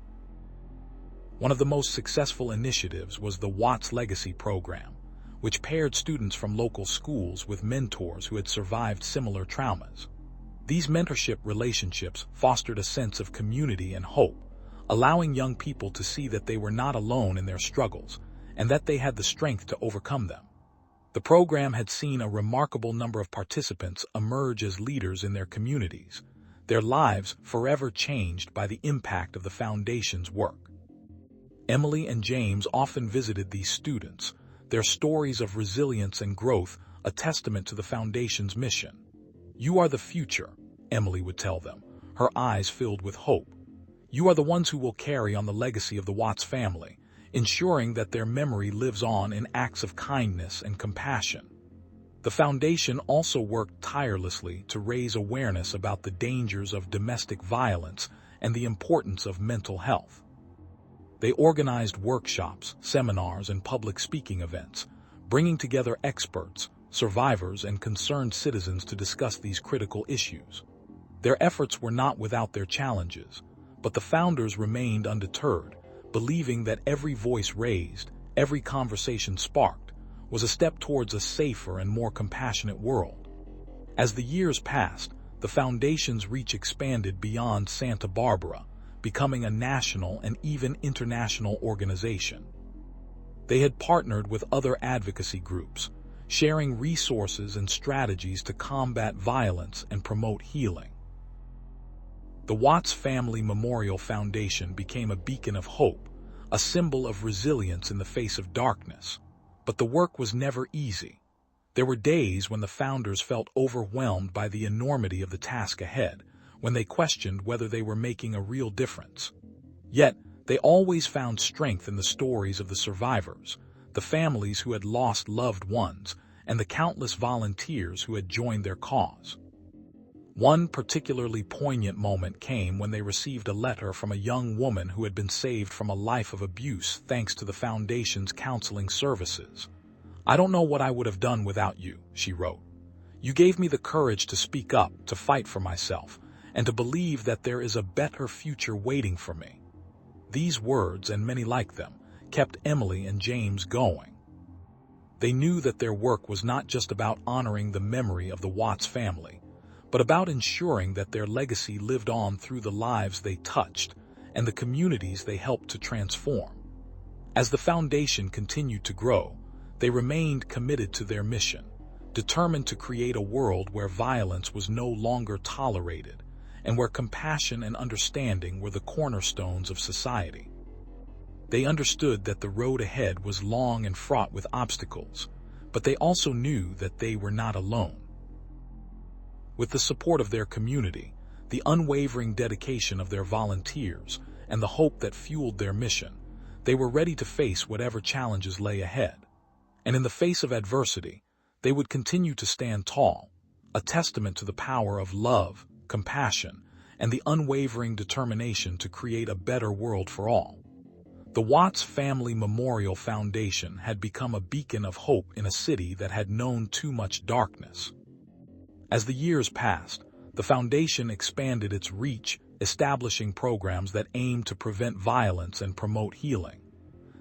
One of the most successful initiatives was the Watts Legacy Program, which paired students from local schools with mentors who had survived similar traumas. These mentorship relationships fostered a sense of community and hope, allowing young people to see that they were not alone in their struggles and that they had the strength to overcome them. The program had seen a remarkable number of participants emerge as leaders in their communities, their lives forever changed by the impact of the foundation's work. Emily and James often visited these students, their stories of resilience and growth a testament to the Foundation's mission. "You are the future," Emily would tell them, her eyes filled with hope. "You are the ones who will carry on the legacy of the Watts family, ensuring that their memory lives on in acts of kindness and compassion." The Foundation also worked tirelessly to raise awareness about the dangers of domestic violence and the importance of mental health. They organized workshops, seminars, and public speaking events, bringing together experts, survivors, and concerned citizens to discuss these critical issues. Their efforts were not without their challenges, but the founders remained undeterred, believing that every voice raised, every conversation sparked, was a step towards a safer and more compassionate world. As the years passed, the Foundation's reach expanded beyond Santa Barbara, becoming a national and even international organization. They had partnered with other advocacy groups, sharing resources and strategies to combat violence and promote healing. The Watts Family Memorial Foundation became a beacon of hope, a symbol of resilience in the face of darkness. But the work was never easy. There were days when the founders felt overwhelmed by the enormity of the task ahead, when they questioned whether they were making a real difference. Yet, they always found strength in the stories of the survivors, the families who had lost loved ones, and the countless volunteers who had joined their cause. One particularly poignant moment came when they received a letter from a young woman who had been saved from a life of abuse thanks to the Foundation's counseling services. "I don't know what I would have done without you," she wrote. "You gave me the courage to speak up, to fight for myself, and to believe that there is a better future waiting for me." These words, and many like them, kept Emily and James going. They knew that their work was not just about honoring the memory of the Watts family, but about ensuring that their legacy lived on through the lives they touched and the communities they helped to transform. As the Foundation continued to grow, they remained committed to their mission, determined to create a world where violence was no longer tolerated and where compassion and understanding were the cornerstones of society. They understood that the road ahead was long and fraught with obstacles, but they also knew that they were not alone. With the support of their community, the unwavering dedication of their volunteers, and the hope that fueled their mission, they were ready to face whatever challenges lay ahead. And in the face of adversity, they would continue to stand tall, a testament to the power of love, compassion, and the unwavering determination to create a better world for all. The Watts Family Memorial Foundation had become a beacon of hope in a city that had known too much darkness. As the years passed, the Foundation expanded its reach, establishing programs that aimed to prevent violence and promote healing.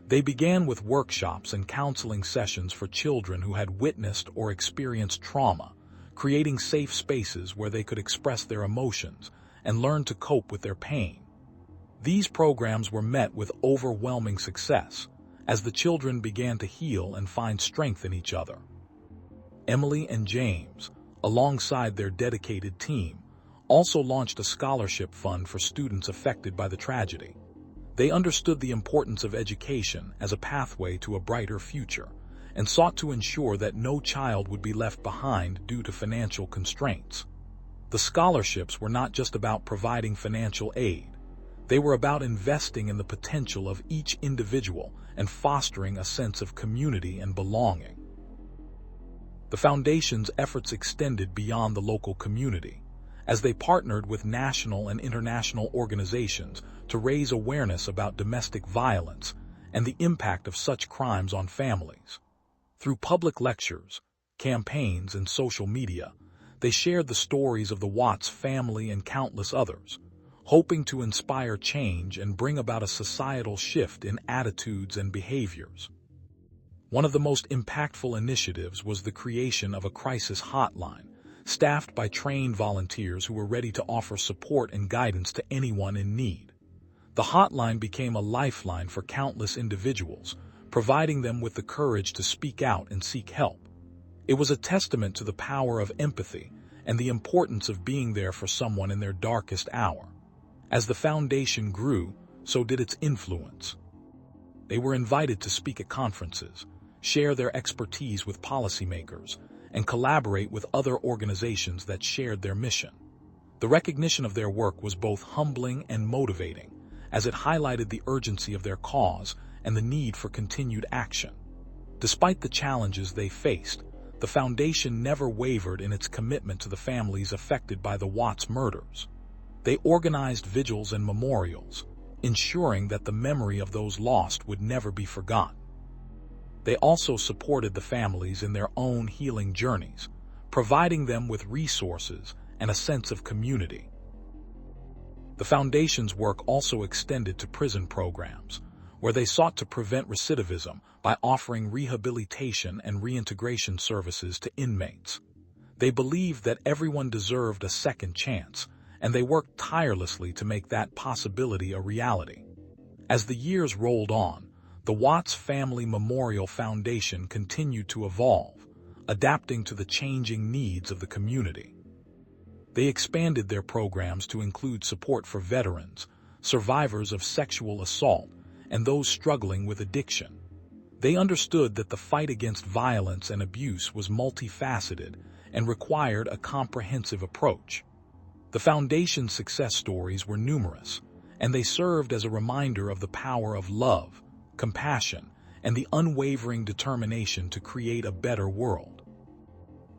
They began with workshops and counseling sessions for children who had witnessed or experienced trauma, creating safe spaces where they could express their emotions and learn to cope with their pain. These programs were met with overwhelming success, as the children began to heal and find strength in each other. Emily and James, alongside their dedicated team, also launched a scholarship fund for students affected by the tragedy. They understood the importance of education as a pathway to a brighter future, and sought to ensure that no child would be left behind due to financial constraints. The scholarships were not just about providing financial aid. They were about investing in the potential of each individual and fostering a sense of community and belonging. The Foundation's efforts extended beyond the local community, as they partnered with national and international organizations to raise awareness about domestic violence and the impact of such crimes on families. Through public lectures, campaigns, and social media, they shared the stories of the Watts family and countless others, hoping to inspire change and bring about a societal shift in attitudes and behaviors. One of the most impactful initiatives was the creation of a crisis hotline, staffed by trained volunteers who were ready to offer support and guidance to anyone in need. The hotline became a lifeline for countless individuals, providing them with the courage to speak out and seek help. It was a testament to the power of empathy and the importance of being there for someone in their darkest hour. As the Foundation grew, so did its influence. They were invited to speak at conferences, share their expertise with policymakers, and collaborate with other organizations that shared their mission. The recognition of their work was both humbling and motivating, as it highlighted the urgency of their cause and the need for continued action. Despite the challenges they faced, the foundation never wavered in its commitment to the families affected by the Watts murders. They organized vigils and memorials, ensuring that the memory of those lost would never be forgotten. They also supported the families in their own healing journeys, providing them with resources and a sense of community. The foundation's work also extended to prison programs, where they sought to prevent recidivism by offering rehabilitation and reintegration services to inmates. They believed that everyone deserved a second chance, and they worked tirelessly to make that possibility a reality. As the years rolled on, the Watts Family Memorial Foundation continued to evolve, adapting to the changing needs of the community. They expanded their programs to include support for veterans, survivors of sexual assault, and those struggling with addiction. They understood that the fight against violence and abuse was multifaceted and required a comprehensive approach. The foundation's success stories were numerous, and they served as a reminder of the power of love, compassion, and the unwavering determination to create a better world.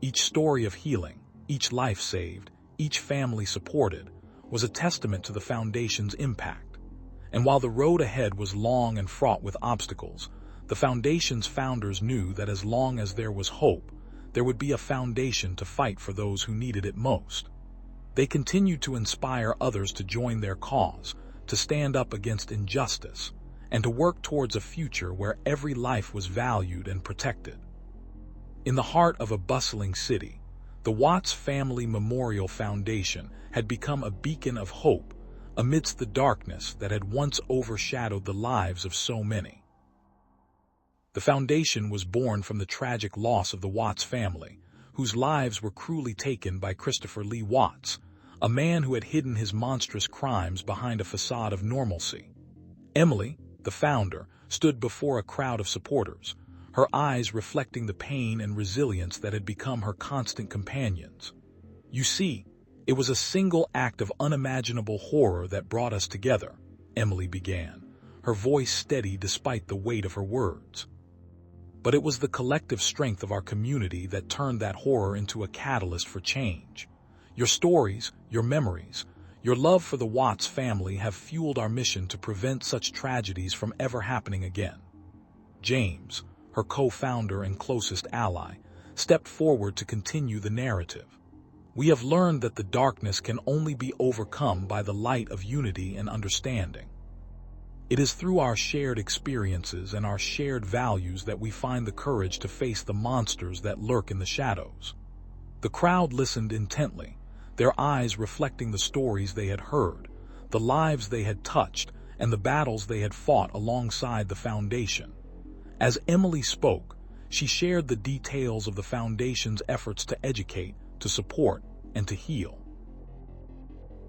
Each story of healing, each life saved, each family supported, was a testament to the foundation's impact. And while the road ahead was long and fraught with obstacles, the foundation's founders knew that as long as there was hope, there would be a foundation to fight for those who needed it most. They continued to inspire others to join their cause, to stand up against injustice, and to work towards a future where every life was valued and protected. In the heart of a bustling city, the Watts Family Memorial Foundation had become a beacon of hope amidst the darkness that had once overshadowed the lives of so many. The foundation was born from the tragic loss of the Watts family, whose lives were cruelly taken by Christopher Lee Watts, a man who had hidden his monstrous crimes behind a facade of normalcy. Emily, the founder, stood before a crowd of supporters, her eyes reflecting the pain and resilience that had become her constant companions. "You see, it was a single act of unimaginable horror that brought us together," Emily began, her voice steady despite the weight of her words. "But it was the collective strength of our community that turned that horror into a catalyst for change. Your stories, your memories, your love for the Watts family have fueled our mission to prevent such tragedies from ever happening again." James, her co-founder and closest ally, stepped forward to continue the narrative. "We have learned that the darkness can only be overcome by the light of unity and understanding. It is through our shared experiences and our shared values that we find the courage to face the monsters that lurk in the shadows." The crowd listened intently, their eyes reflecting the stories they had heard, the lives they had touched, and the battles they had fought alongside the foundation. As Emily spoke, she shared the details of the foundation's efforts to educate, to support, and to heal.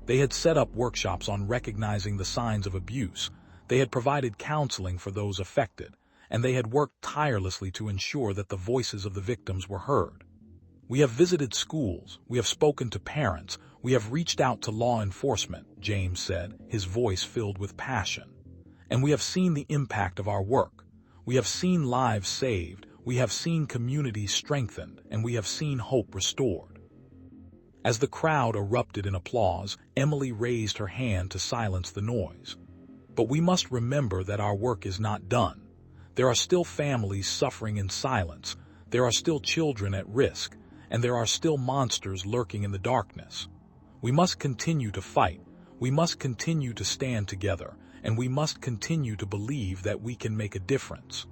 They had set up workshops on recognizing the signs of abuse, they had provided counseling for those affected, and they had worked tirelessly to ensure that the voices of the victims were heard. "We have visited schools, we have spoken to parents, we have reached out to law enforcement," James said, his voice filled with passion. "And we have seen the impact of our work. We have seen lives saved, we have seen communities strengthened, and we have seen hope restored." As the crowd erupted in applause, Emily raised her hand to silence the noise. "But we must remember that our work is not done. There are still families suffering in silence, there are still children at risk, and there are still monsters lurking in the darkness. We must continue to fight, we must continue to stand together, and we must continue to believe that we can make a difference."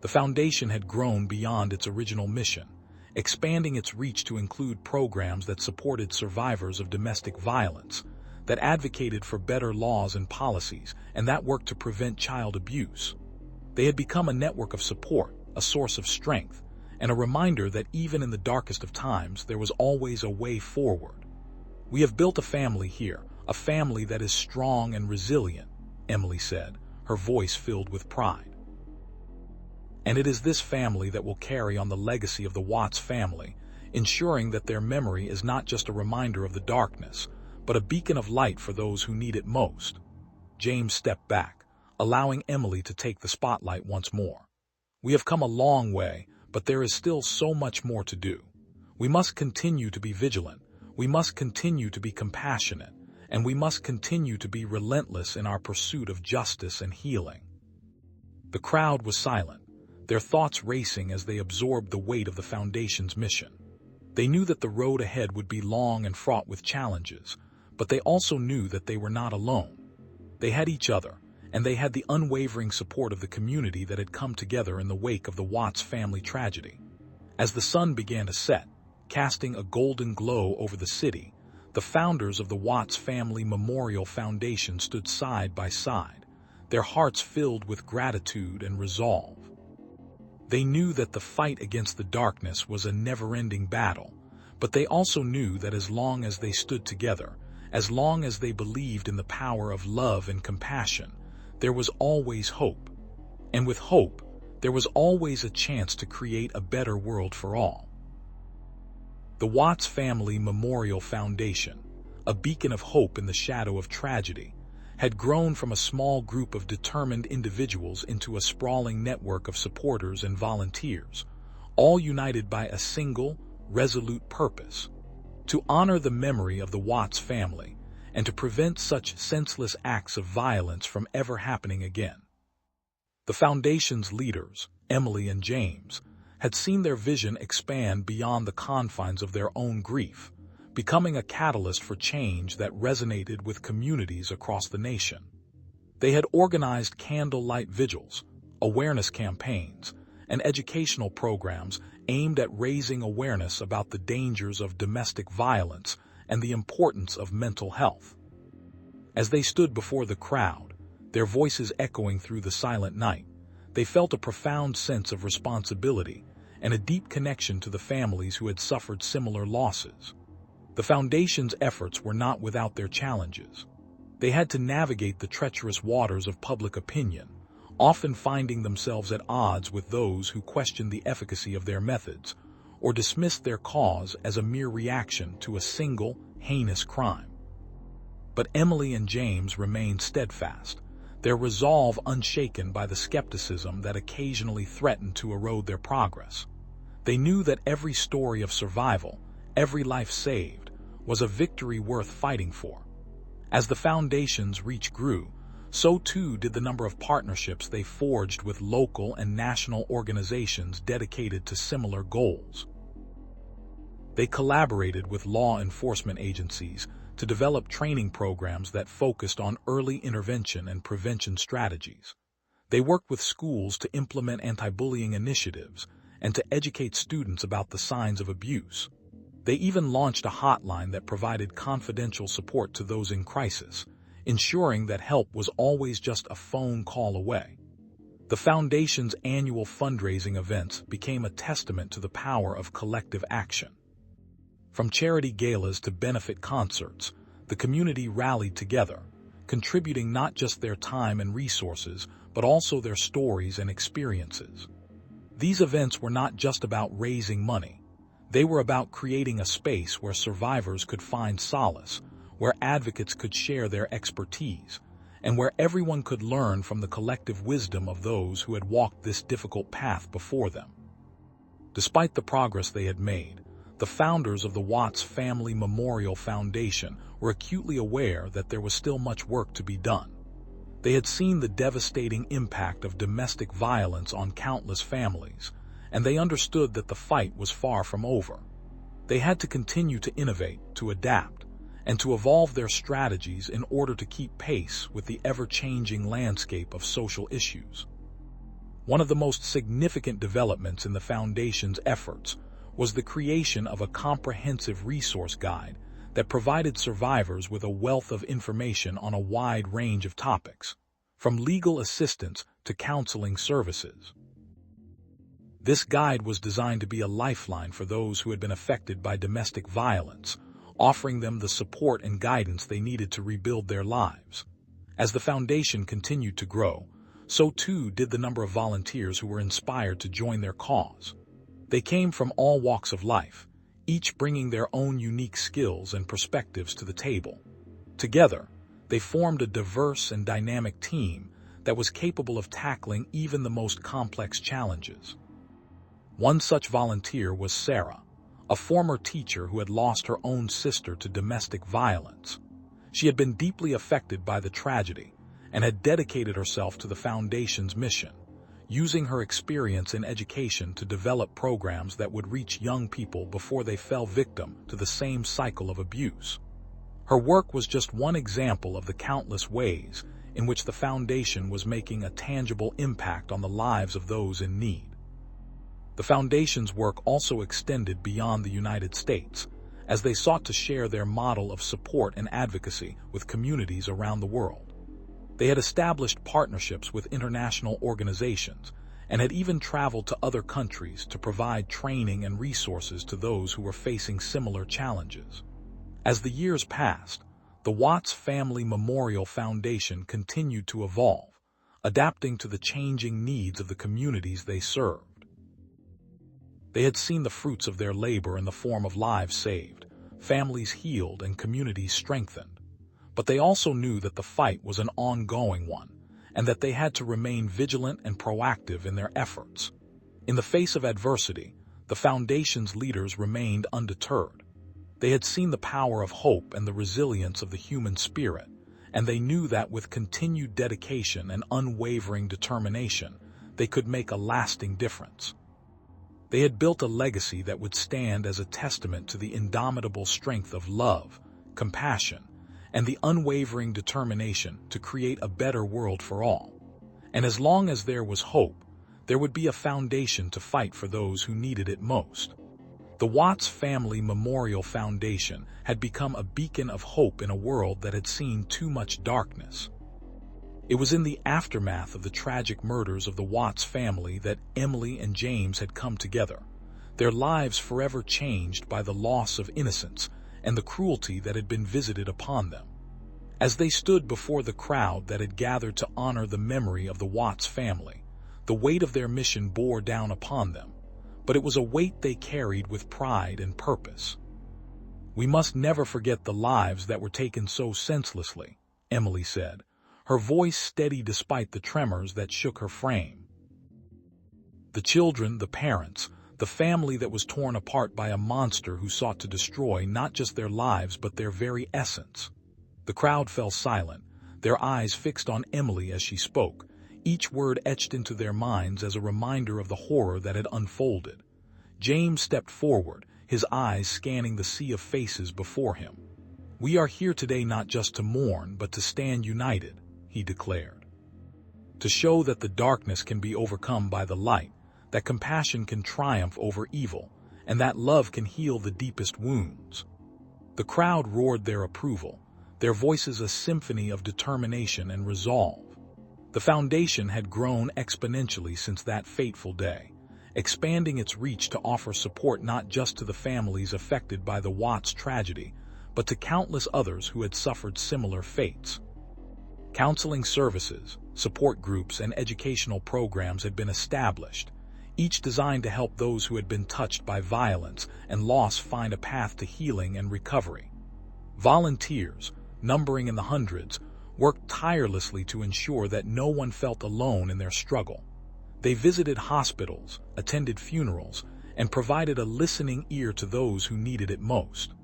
The foundation had grown beyond its original mission, expanding its reach to include programs that supported survivors of domestic violence, that advocated for better laws and policies, and that worked to prevent child abuse. They had become a network of support, a source of strength, and a reminder that even in the darkest of times, there was always a way forward. "We have built a family here, a family that is strong and resilient," Emily said, her voice filled with pride. And it is this family that will carry on the legacy of the Watts family, ensuring that their memory is not just a reminder of the darkness, but a beacon of light for those who need it most. James stepped back, allowing Emily to take the spotlight once more. We have come a long way, but there is still so much more to do. We must continue to be vigilant, we must continue to be compassionate, and we must continue to be relentless in our pursuit of justice and healing. The crowd was silent, their thoughts racing as they absorbed the weight of the Foundation's mission. They knew that the road ahead would be long and fraught with challenges, but they also knew that they were not alone. They had each other, and they had the unwavering support of the community that had come together in the wake of the Watts family tragedy. As the sun began to set, casting a golden glow over the city, the founders of the Watts Family Memorial Foundation stood side by side, their hearts filled with gratitude and resolve. They knew that the fight against the darkness was a never-ending battle, but they also knew that as long as they stood together, as long as they believed in the power of love and compassion, there was always hope. And with hope, there was always a chance to create a better world for all. The Watts Family Memorial Foundation, a beacon of hope in the shadow of tragedy, had grown from a small group of determined individuals into a sprawling network of supporters and volunteers, all united by a single, resolute purpose: to honor the memory of the Watts family and to prevent such senseless acts of violence from ever happening again. The Foundation's leaders, Emily and James, had seen their vision expand beyond the confines of their own grief, becoming a catalyst for change that resonated with communities across the nation. They had organized candlelight vigils, awareness campaigns, and educational programs aimed at raising awareness about the dangers of domestic violence and the importance of mental health. As they stood before the crowd, their voices echoing through the silent night, they felt a profound sense of responsibility and a deep connection to the families who had suffered similar losses. The Foundation's efforts were not without their challenges. They had to navigate the treacherous waters of public opinion, often finding themselves at odds with those who questioned the efficacy of their methods or dismissed their cause as a mere reaction to a single, heinous crime. But Emily and James remained steadfast, their resolve unshaken by the skepticism that occasionally threatened to erode their progress. They knew that every story of survival, every life saved, was a victory worth fighting for. As the Foundation's reach grew, so too did the number of partnerships they forged with local and national organizations dedicated to similar goals. They collaborated with law enforcement agencies to develop training programs that focused on early intervention and prevention strategies. They worked with schools to implement anti-bullying initiatives and to educate students about the signs of abuse. They even launched a hotline that provided confidential support to those in crisis, ensuring that help was always just a phone call away. The Foundation's annual fundraising events became a testament to the power of collective action. From charity galas to benefit concerts, the community rallied together, contributing not just their time and resources, but also their stories and experiences. These events were not just about raising money. They were about creating a space where survivors could find solace, where advocates could share their expertise, and where everyone could learn from the collective wisdom of those who had walked this difficult path before them. Despite the progress they had made, the founders of the Watts Family Memorial Foundation were acutely aware that there was still much work to be done. They had seen the devastating impact of domestic violence on countless families, and they understood that the fight was far from over. They had to continue to innovate, to adapt, and to evolve their strategies in order to keep pace with the ever-changing landscape of social issues. One of the most significant developments in the Foundation's efforts was the creation of a comprehensive resource guide that provided survivors with a wealth of information on a wide range of topics, from legal assistance to counseling services. This guide was designed to be a lifeline for those who had been affected by domestic violence, offering them the support and guidance they needed to rebuild their lives. As the Foundation continued to grow, so too did the number of volunteers who were inspired to join their cause. They came from all walks of life, each bringing their own unique skills and perspectives to the table. Together, they formed a diverse and dynamic team that was capable of tackling even the most complex challenges. One such volunteer was Sarah, a former teacher who had lost her own sister to domestic violence. She had been deeply affected by the tragedy and had dedicated herself to the Foundation's mission, using her experience in education to develop programs that would reach young people before they fell victim to the same cycle of abuse. Her work was just one example of the countless ways in which the Foundation was making a tangible impact on the lives of those in need. The Foundation's work also extended beyond the United States, as they sought to share their model of support and advocacy with communities around the world. They had established partnerships with international organizations and had even traveled to other countries to provide training and resources to those who were facing similar challenges. As the years passed, the Watts Family Memorial Foundation continued to evolve, adapting to the changing needs of the communities they served. They had seen the fruits of their labor in the form of lives saved, families healed, and communities strengthened. But they also knew that the fight was an ongoing one, and that they had to remain vigilant and proactive in their efforts. In the face of adversity, the Foundation's leaders remained undeterred. They had seen the power of hope and the resilience of the human spirit, and they knew that with continued dedication and unwavering determination, they could make a lasting difference. They had built a legacy that would stand as a testament to the indomitable strength of love, compassion, and the unwavering determination to create a better world for all. And as long as there was hope, there would be a foundation to fight for those who needed it most. The Watts Family Memorial Foundation had become a beacon of hope in a world that had seen too much darkness. It was in the aftermath of the tragic murders of the Watts family that Emily and James had come together, their lives forever changed by the loss of innocence and the cruelty that had been visited upon them. As they stood before the crowd that had gathered to honor the memory of the Watts family, the weight of their mission bore down upon them, but it was a weight they carried with pride and purpose. "We must never forget the lives that were taken so senselessly," Emily said, her voice steady despite the tremors that shook her frame. The children, the parents, the family that was torn apart by a monster who sought to destroy not just their lives but their very essence. The crowd fell silent, their eyes fixed on Emily as she spoke, each word etched into their minds as a reminder of the horror that had unfolded. James stepped forward, his eyes scanning the sea of faces before him. "We are here today not just to mourn but to stand united," he declared. "To show that the darkness can be overcome by the light, that compassion can triumph over evil, and that love can heal the deepest wounds." The crowd roared their approval, their voices a symphony of determination and resolve. The Foundation had grown exponentially since that fateful day, expanding its reach to offer support not just to the families affected by the Watts tragedy, but to countless others who had suffered similar fates. Counseling services, support groups, and educational programs had been established, each designed to help those who had been touched by violence and loss find a path to healing and recovery. Volunteers, numbering in the hundreds, worked tirelessly to ensure that no one felt alone in their struggle. They visited hospitals, attended funerals, and provided a listening ear to those who needed it most.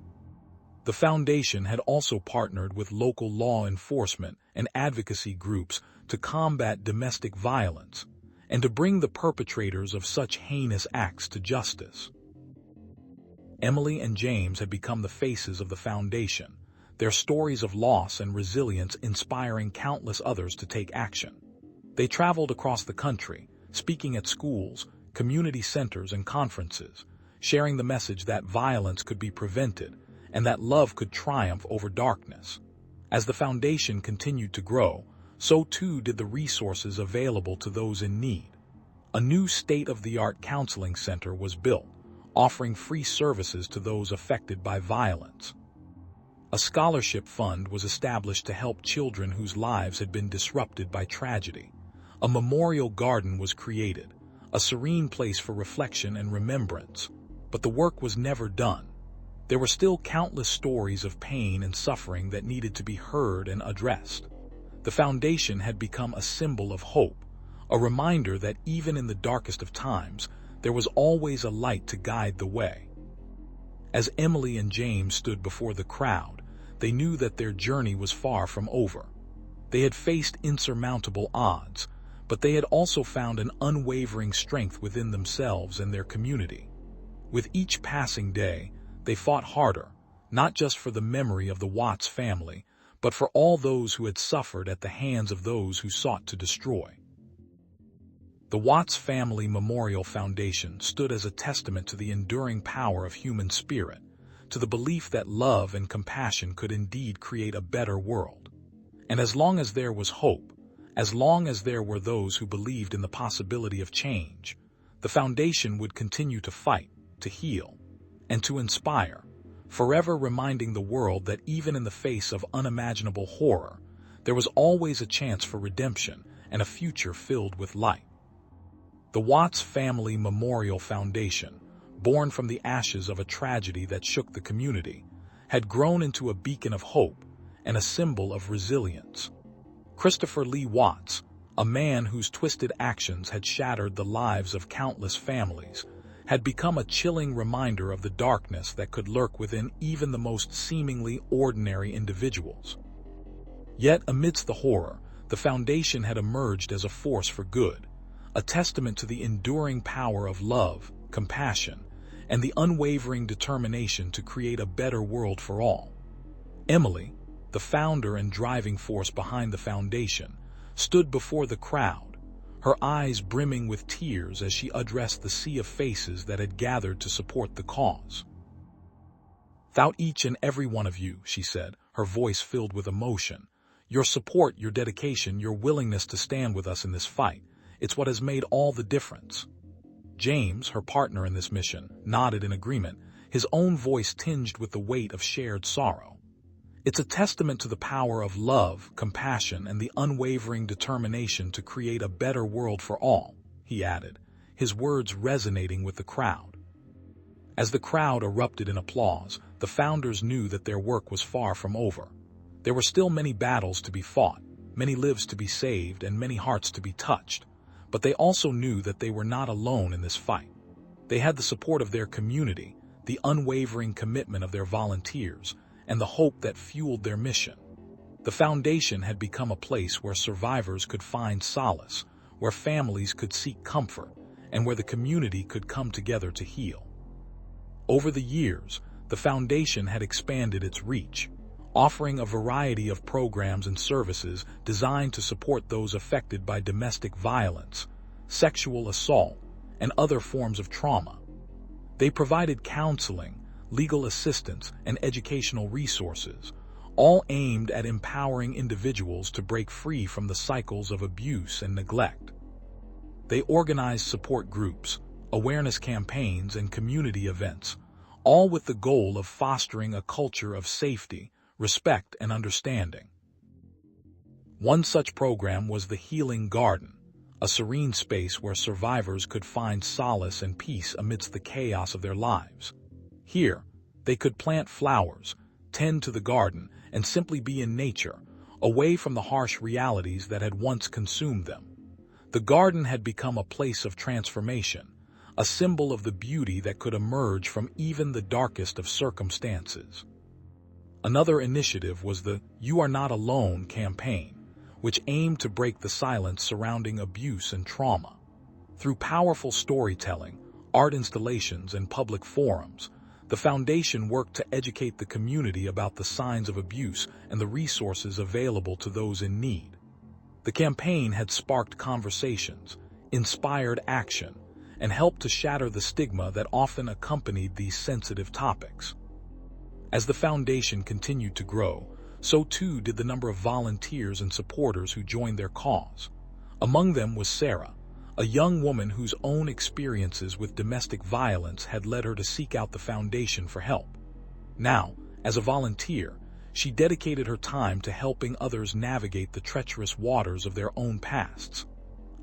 The Foundation had also partnered with local law enforcement and advocacy groups to combat domestic violence and to bring the perpetrators of such heinous acts to justice. Emily and James had become the faces of the Foundation, their stories of loss and resilience inspiring countless others to take action. They traveled across the country, speaking at schools, community centers, and conferences, sharing the message that violence could be prevented and that love could triumph over darkness. As the Foundation continued to grow, so too did the resources available to those in need. A new state-of-the-art counseling center was built, offering free services to those affected by violence. A scholarship fund was established to help children whose lives had been disrupted by tragedy, A memorial garden was created, a serene place for reflection and remembrance. But the work was never done. There were still countless stories of pain and suffering that needed to be heard and addressed. The foundation had become a symbol of hope, a reminder that even in the darkest of times, there was always a light to guide the way. As Emily and James stood before the crowd, they knew that their journey was far from over. They had faced insurmountable odds, but they had also found an unwavering strength within themselves and their community. With each passing day, they fought harder, not just for the memory of the Watts family, but for all those who had suffered at the hands of those who sought to destroy. The Watts Family Memorial Foundation stood as a testament to the enduring power of human spirit, to the belief that love and compassion could indeed create a better world. And as long as there was hope, as long as there were those who believed in the possibility of change, the foundation would continue to fight, to heal, and to inspire, forever reminding the world that even in the face of unimaginable horror, there was always a chance for redemption and a future filled with light. The Watts Family Memorial Foundation, born from the ashes of a tragedy that shook the community, had grown into a beacon of hope and a symbol of resilience. Christopher Lee Watts, a man whose twisted actions had shattered the lives of countless families, had become a chilling reminder of the darkness that could lurk within even the most seemingly ordinary individuals. Yet amidst the horror, the foundation had emerged as a force for good, a testament to the enduring power of love, compassion, and the unwavering determination to create a better world for all. Emily, the founder and driving force behind the foundation, stood before the crowd, her eyes brimming with tears as she addressed the sea of faces that had gathered to support the cause. "Without each and every one of you," she said, her voice filled with emotion, "your support, your dedication, your willingness to stand with us in this fight, it's what has made all the difference." James, her partner in this mission, nodded in agreement, his own voice tinged with the weight of shared sorrow. "It's a testament to the power of love, compassion, and the unwavering determination to create a better world for all," he added, his words resonating with the crowd. As the crowd erupted in applause, the founders knew that their work was far from over. There were still many battles to be fought, many lives to be saved, and many hearts to be touched. But they also knew that they were not alone in this fight. They had the support of their community, the unwavering commitment of their volunteers, and the hope that fueled their mission. The foundation had become a place where survivors could find solace, where families could seek comfort, and where the community could come together to heal. Over the years, the foundation had expanded its reach, offering a variety of programs and services designed to support those affected by domestic violence, sexual assault, and other forms of trauma. They provided counseling, legal assistance, and educational resources, all aimed at empowering individuals to break free from the cycles of abuse and neglect. They organized support groups, awareness campaigns, and community events, all with the goal of fostering a culture of safety, respect, and understanding. One such program was the Healing Garden, a serene space where survivors could find solace and peace amidst the chaos of their lives. Here, they could plant flowers, tend to the garden, and simply be in nature, away from the harsh realities that had once consumed them. The garden had become a place of transformation, a symbol of the beauty that could emerge from even the darkest of circumstances. Another initiative was the "You Are Not Alone" campaign, which aimed to break the silence surrounding abuse and trauma. Through powerful storytelling, art installations, and public forums, the foundation worked to educate the community about the signs of abuse and the resources available to those in need. The campaign had sparked conversations, inspired action, and helped to shatter the stigma that often accompanied these sensitive topics. As the foundation continued to grow, so too did the number of volunteers and supporters who joined their cause. Among them was Sarah, a young woman whose own experiences with domestic violence had led her to seek out the foundation for help. Now, as a volunteer, she dedicated her time to helping others navigate the treacherous waters of their own pasts.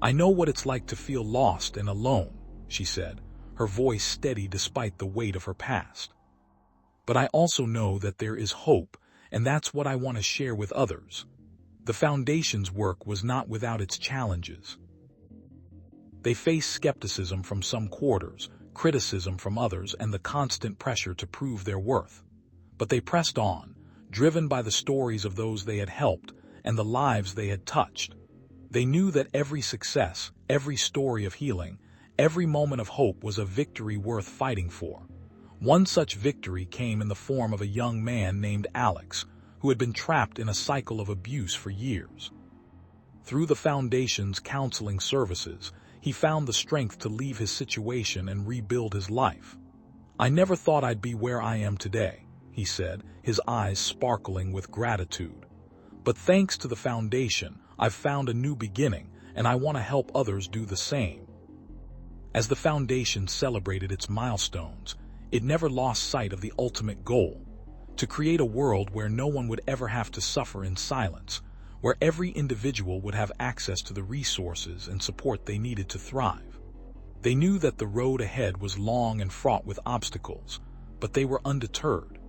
"I know what it's like to feel lost and alone," she said, her voice steady despite the weight of her past. "But I also know that there is hope, and that's what I want to share with others." The Foundation's work was not without its challenges. They faced skepticism from some quarters, criticism from others, and the constant pressure to prove their worth. But they pressed on, driven by the stories of those they had helped and the lives they had touched. They knew that every success, every story of healing, every moment of hope was a victory worth fighting for. One such victory came in the form of a young man named Alex, who had been trapped in a cycle of abuse for years. Through the Foundation's counseling services, he found the strength to leave his situation and rebuild his life. "I never thought I'd be where I am today," he said, his eyes sparkling with gratitude. "But thanks to the Foundation, I've found a new beginning, and I want to help others do the same." As the Foundation celebrated its milestones, it never lost sight of the ultimate goal: to create a world where no one would ever have to suffer in silence, where every individual would have access to the resources and support they needed to thrive. They knew that the road ahead was long and fraught with obstacles, but they were undeterred.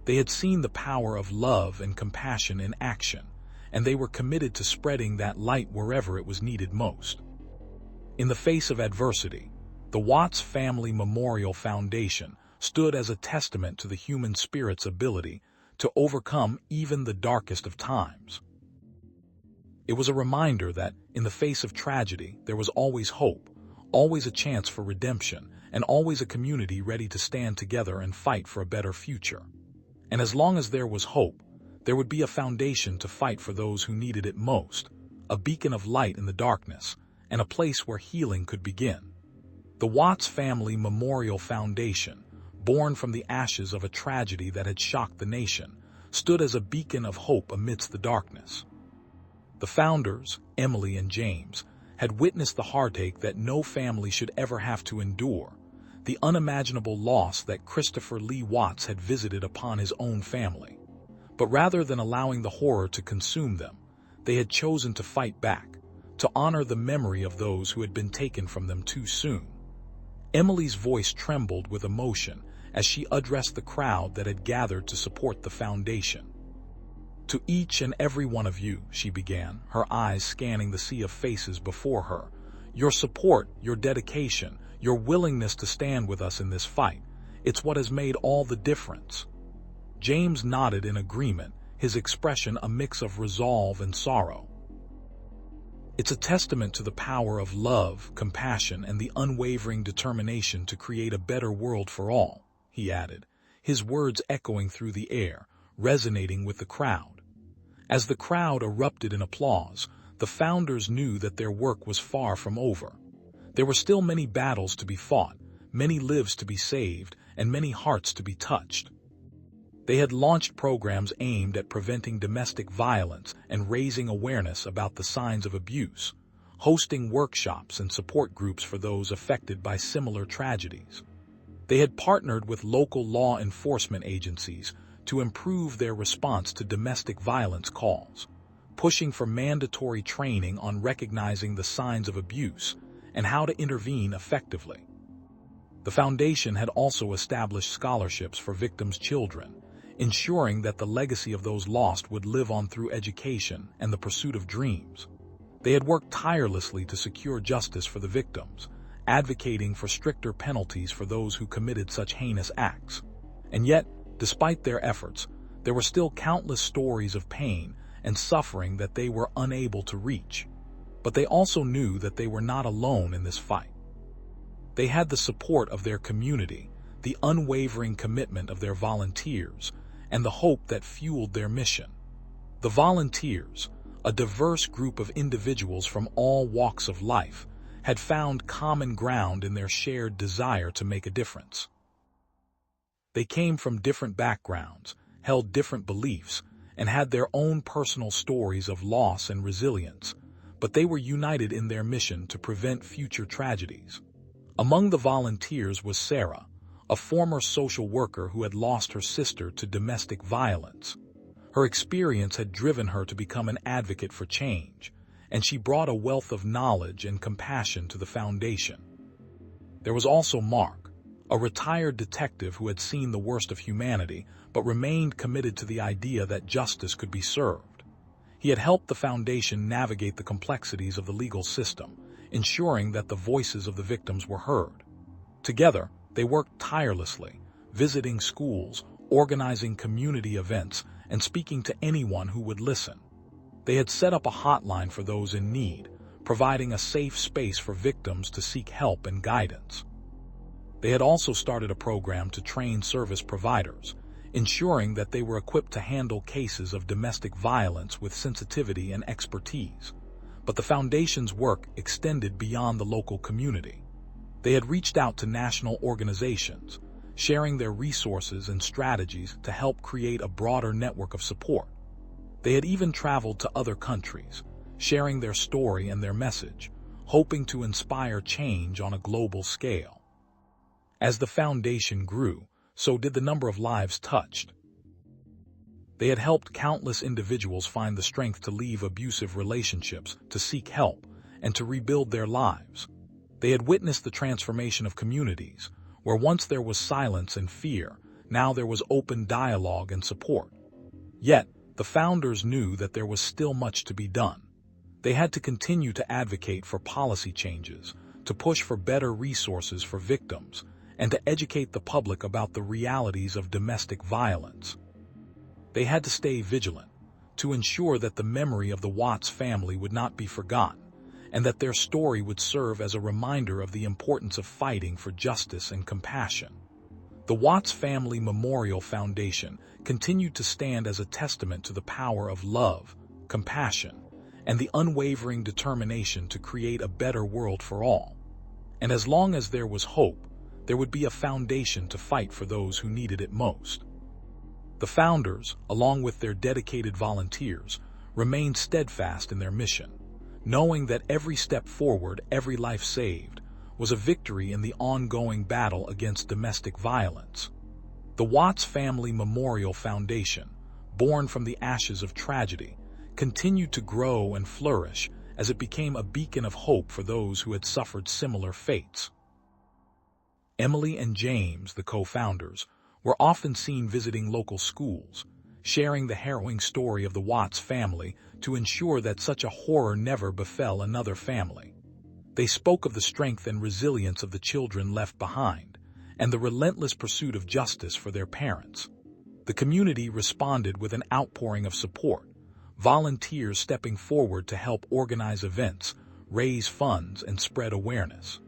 They had seen the power of love and compassion in action, and they were committed to spreading that light wherever it was needed most. In the face of adversity, the Watts Family Memorial Foundation stood as a testament to the human spirit's ability to overcome even the darkest of times. It was a reminder that, in the face of tragedy, there was always hope, always a chance for redemption, and always a community ready to stand together and fight for a better future. And as long as there was hope, there would be a foundation to fight for those who needed it most, a beacon of light in the darkness, and a place where healing could begin. The Watts Family Memorial Foundation, born from the ashes of a tragedy that had shocked the nation, stood as a beacon of hope amidst the darkness. The founders, Emily and James, had witnessed the heartache that no family should ever have to endure, the unimaginable loss that Christopher Lee Watts had visited upon his own family. But rather than allowing the horror to consume them, they had chosen to fight back, to honor the memory of those who had been taken from them too soon. Emily's voice trembled with emotion as she addressed the crowd that had gathered to support the foundation. "To each and every one of you," she began, her eyes scanning the sea of faces before her, "your support, your dedication, your willingness to stand with us in this fight, it's what has made all the difference." James nodded in agreement, his expression a mix of resolve and sorrow. "It's a testament to the power of love, compassion, and the unwavering determination to create a better world for all," he added, his words echoing through the air, resonating with the crowd. As the crowd erupted in applause, the founders knew that their work was far from over. There were still many battles to be fought, many lives to be saved, and many hearts to be touched. They had launched programs aimed at preventing domestic violence and raising awareness about the signs of abuse, hosting workshops and support groups for those affected by similar tragedies. They had partnered with local law enforcement agencies to improve their response to domestic violence calls, pushing for mandatory training on recognizing the signs of abuse and how to intervene effectively. The foundation had also established scholarships for victims' children, ensuring that the legacy of those lost would live on through education and the pursuit of dreams. They had worked tirelessly to secure justice for the victims, advocating for stricter penalties for those who committed such heinous acts. And yet, despite their efforts, there were still countless stories of pain and suffering that they were unable to reach. But they also knew that they were not alone in this fight. They had the support of their community, the unwavering commitment of their volunteers, and the hope that fueled their mission. The volunteers, a diverse group of individuals from all walks of life, had found common ground in their shared desire to make a difference. They came from different backgrounds, held different beliefs, and had their own personal stories of loss and resilience, but they were united in their mission to prevent future tragedies. Among the volunteers was Sarah, a former social worker who had lost her sister to domestic violence. Her experience had driven her to become an advocate for change, and she brought a wealth of knowledge and compassion to the foundation. There was also Mark, a retired detective who had seen the worst of humanity but remained committed to the idea that justice could be served. He had helped the foundation navigate the complexities of the legal system, ensuring that the voices of the victims were heard. Together, they worked tirelessly, visiting schools, organizing community events, and speaking to anyone who would listen. They had set up a hotline for those in need, providing a safe space for victims to seek help and guidance. They had also started a program to train service providers, ensuring that they were equipped to handle cases of domestic violence with sensitivity and expertise. But the foundation's work extended beyond the local community. They had reached out to national organizations, sharing their resources and strategies to help create a broader network of support. They had even traveled to other countries, sharing their story and their message, hoping to inspire change on a global scale. As the foundation grew, so did the number of lives touched. They had helped countless individuals find the strength to leave abusive relationships, to seek help, and to rebuild their lives. They had witnessed the transformation of communities, where once there was silence and fear, now there was open dialogue and support. Yet, the founders knew that there was still much to be done. They had to continue to advocate for policy changes, to push for better resources for victims, and to educate the public about the realities of domestic violence. They had to stay vigilant, to ensure that the memory of the Watts family would not be forgotten, and that their story would serve as a reminder of the importance of fighting for justice and compassion. The Watts Family Memorial Foundation continued to stand as a testament to the power of love, compassion, and the unwavering determination to create a better world for all. And as long as there was hope, there would be a foundation to fight for those who needed it most. The founders, along with their dedicated volunteers, remained steadfast in their mission, knowing that every step forward, every life saved, was a victory in the ongoing battle against domestic violence. The Watts Family Memorial Foundation, born from the ashes of tragedy, continued to grow and flourish as it became a beacon of hope for those who had suffered similar fates. Emily and James, the co-founders, were often seen visiting local schools, sharing the harrowing story of the Watts family to ensure that such a horror never befell another family. They spoke of the strength and resilience of the children left behind, and the relentless pursuit of justice for their parents. The community responded with an outpouring of support, volunteers stepping forward to help organize events, raise funds, and spread awareness.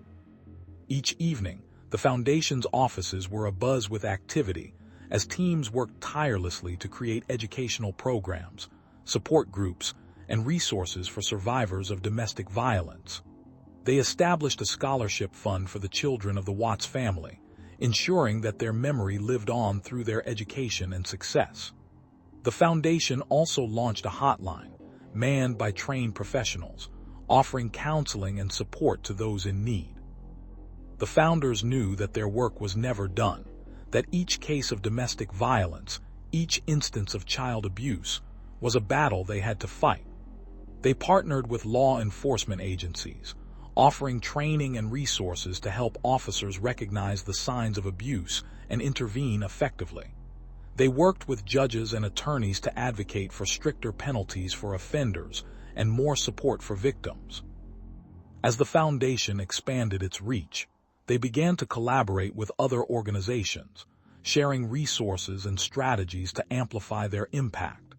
Each evening, the foundation's offices were abuzz with activity as teams worked tirelessly to create educational programs, support groups, and resources for survivors of domestic violence. They established a scholarship fund for the children of the Watts family, ensuring that their memory lived on through their education and success. The foundation also launched a hotline, manned by trained professionals, offering counseling and support to those in need. The founders knew that their work was never done, that each case of domestic violence, each instance of child abuse, was a battle they had to fight. They partnered with law enforcement agencies, offering training and resources to help officers recognize the signs of abuse and intervene effectively. They worked with judges and attorneys to advocate for stricter penalties for offenders and more support for victims. As the foundation expanded its reach, they began to collaborate with other organizations, sharing resources and strategies to amplify their impact.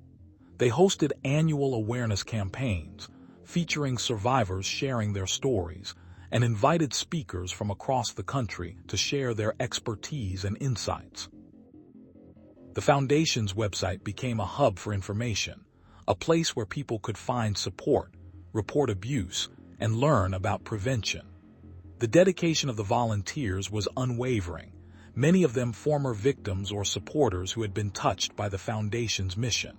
They hosted annual awareness campaigns, featuring survivors sharing their stories, and invited speakers from across the country to share their expertise and insights. The foundation's website became a hub for information, a place where people could find support, report abuse, and learn about prevention. The dedication of the volunteers was unwavering, many of them former victims or supporters who had been touched by the Foundation's mission.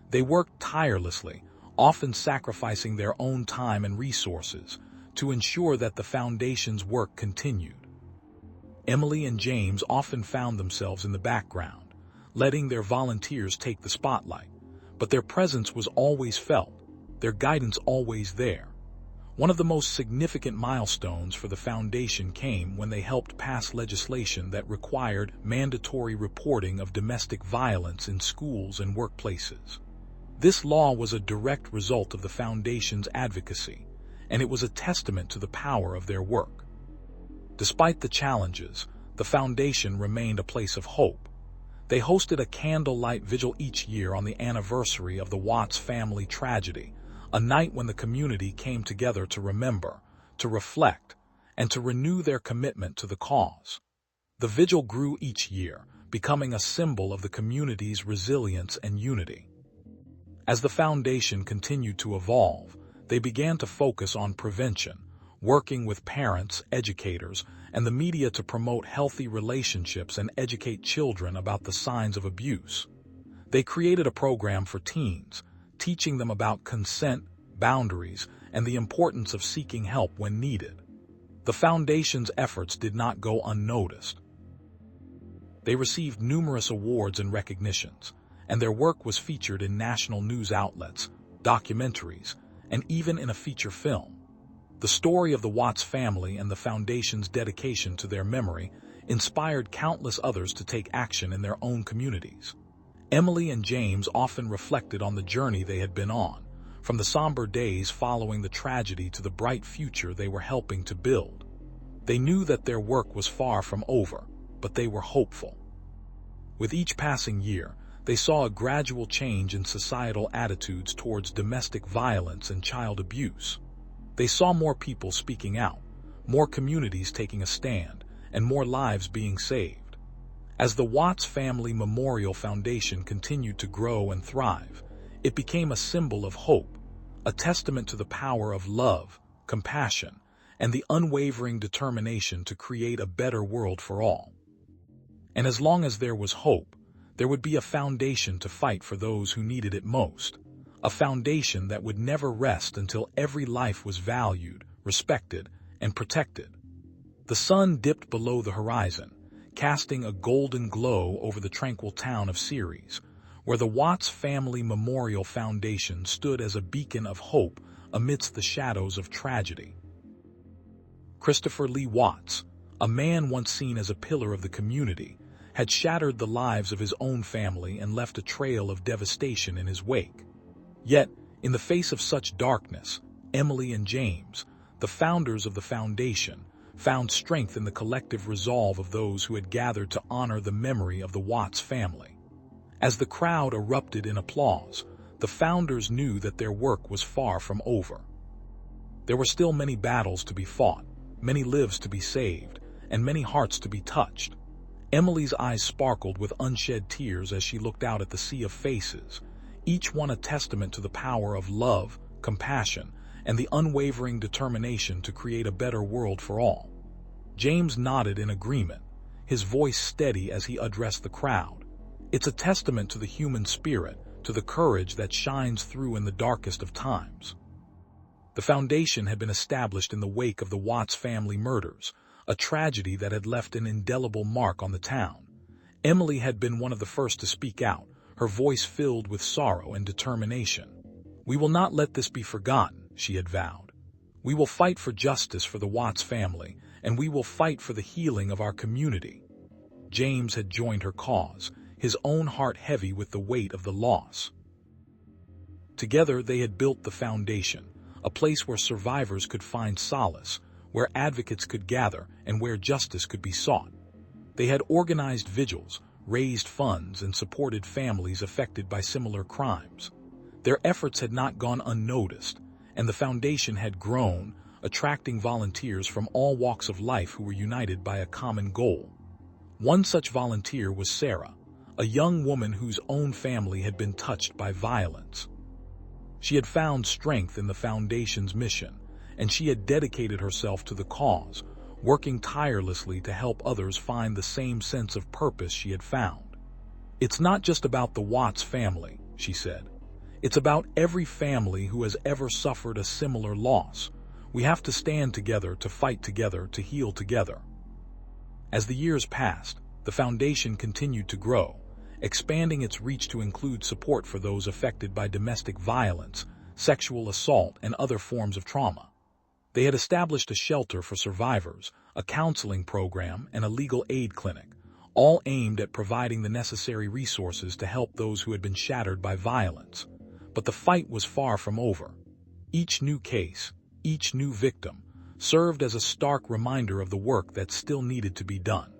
They worked tirelessly, often sacrificing their own time and resources, to ensure that the Foundation's work continued. Emily and James often found themselves in the background, letting their volunteers take the spotlight, but their presence was always felt, their guidance always there. One of the most significant milestones for the foundation came when they helped pass legislation that required mandatory reporting of domestic violence in schools and workplaces. This law was a direct result of the foundation's advocacy, and it was a testament to the power of their work. Despite the challenges, the foundation remained a place of hope. They hosted a candlelight vigil each year on the anniversary of the Watts family tragedy, a night when the community came together to remember, to reflect, and to renew their commitment to the cause. The vigil grew each year, becoming a symbol of the community's resilience and unity. As the foundation continued to evolve, they began to focus on prevention, working with parents, educators, and the media to promote healthy relationships and educate children about the signs of abuse. They created a program for teens, teaching them about consent, boundaries, and the importance of seeking help when needed. The foundation's efforts did not go unnoticed. They received numerous awards and recognitions, and their work was featured in national news outlets, documentaries, and even in a feature film. The story of the Watts family and the foundation's dedication to their memory inspired countless others to take action in their own communities. Emily and James often reflected on the journey they had been on, from the somber days following the tragedy to the bright future they were helping to build. They knew that their work was far from over, but they were hopeful. With each passing year, they saw a gradual change in societal attitudes towards domestic violence and child abuse. They saw more people speaking out, more communities taking a stand, and more lives being saved. As the Watts Family Memorial Foundation continued to grow and thrive, it became a symbol of hope, a testament to the power of love, compassion, and the unwavering determination to create a better world for all. And as long as there was hope, there would be a foundation to fight for those who needed it most, a foundation that would never rest until every life was valued, respected, and protected. The sun dipped below the horizon, casting a golden glow over the tranquil town of Ceres, where the Watts Family Memorial Foundation stood as a beacon of hope amidst the shadows of tragedy. Christopher Lee Watts, a man once seen as a pillar of the community, had shattered the lives of his own family and left a trail of devastation in his wake. Yet, in the face of such darkness, Emily and James, the founders of the foundation, found strength in the collective resolve of those who had gathered to honor the memory of the Watts family. As the crowd erupted in applause, the founders knew that their work was far from over. There were still many battles to be fought, many lives to be saved, and many hearts to be touched. Emily's eyes sparkled with unshed tears as she looked out at the sea of faces, each one a testament to the power of love, compassion, and the unwavering determination to create a better world for all. James nodded in agreement, his voice steady as he addressed the crowd. It's a testament to the human spirit, to the courage that shines through in the darkest of times. The foundation had been established in the wake of the Watts family murders, a tragedy that had left an indelible mark on the town. Emily had been one of the first to speak out, her voice filled with sorrow and determination. "We will not let this be forgotten," she had vowed. "We will fight for justice for the Watts family, and we will fight for the healing of our community." James had joined her cause, his own heart heavy with the weight of the loss. Together they had built the foundation, a place where survivors could find solace, where advocates could gather, and where justice could be sought. They had organized vigils, raised funds, and supported families affected by similar crimes. Their efforts had not gone unnoticed, and the foundation had grown, attracting volunteers from all walks of life who were united by a common goal. One such volunteer was Sarah, a young woman whose own family had been touched by violence. She had found strength in the foundation's mission, and she had dedicated herself to the cause, working tirelessly to help others find the same sense of purpose she had found. "It's not just about the Watts family," she said. "It's about every family who has ever suffered a similar loss. We have to stand together, to fight together, to heal together." As the years passed, the foundation continued to grow, expanding its reach to include support for those affected by domestic violence, sexual assault, and other forms of trauma. They had established a shelter for survivors, a counseling program, and a legal aid clinic, all aimed at providing the necessary resources to help those who had been shattered by violence. But the fight was far from over. Each new case, each new victim, served as a stark reminder of the work that still needed to be done.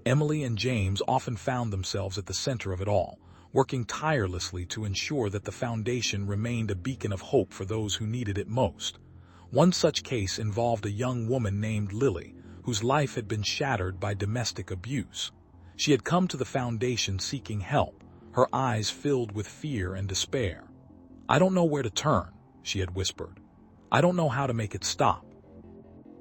Emily and James often found themselves at the center of it all, working tirelessly to ensure that the foundation remained a beacon of hope for those who needed it most. One such case involved a young woman named Lily, whose life had been shattered by domestic abuse. She had come to the foundation seeking help, her eyes filled with fear and despair. "I don't know where to turn," she had whispered. "I don't know how to make it stop."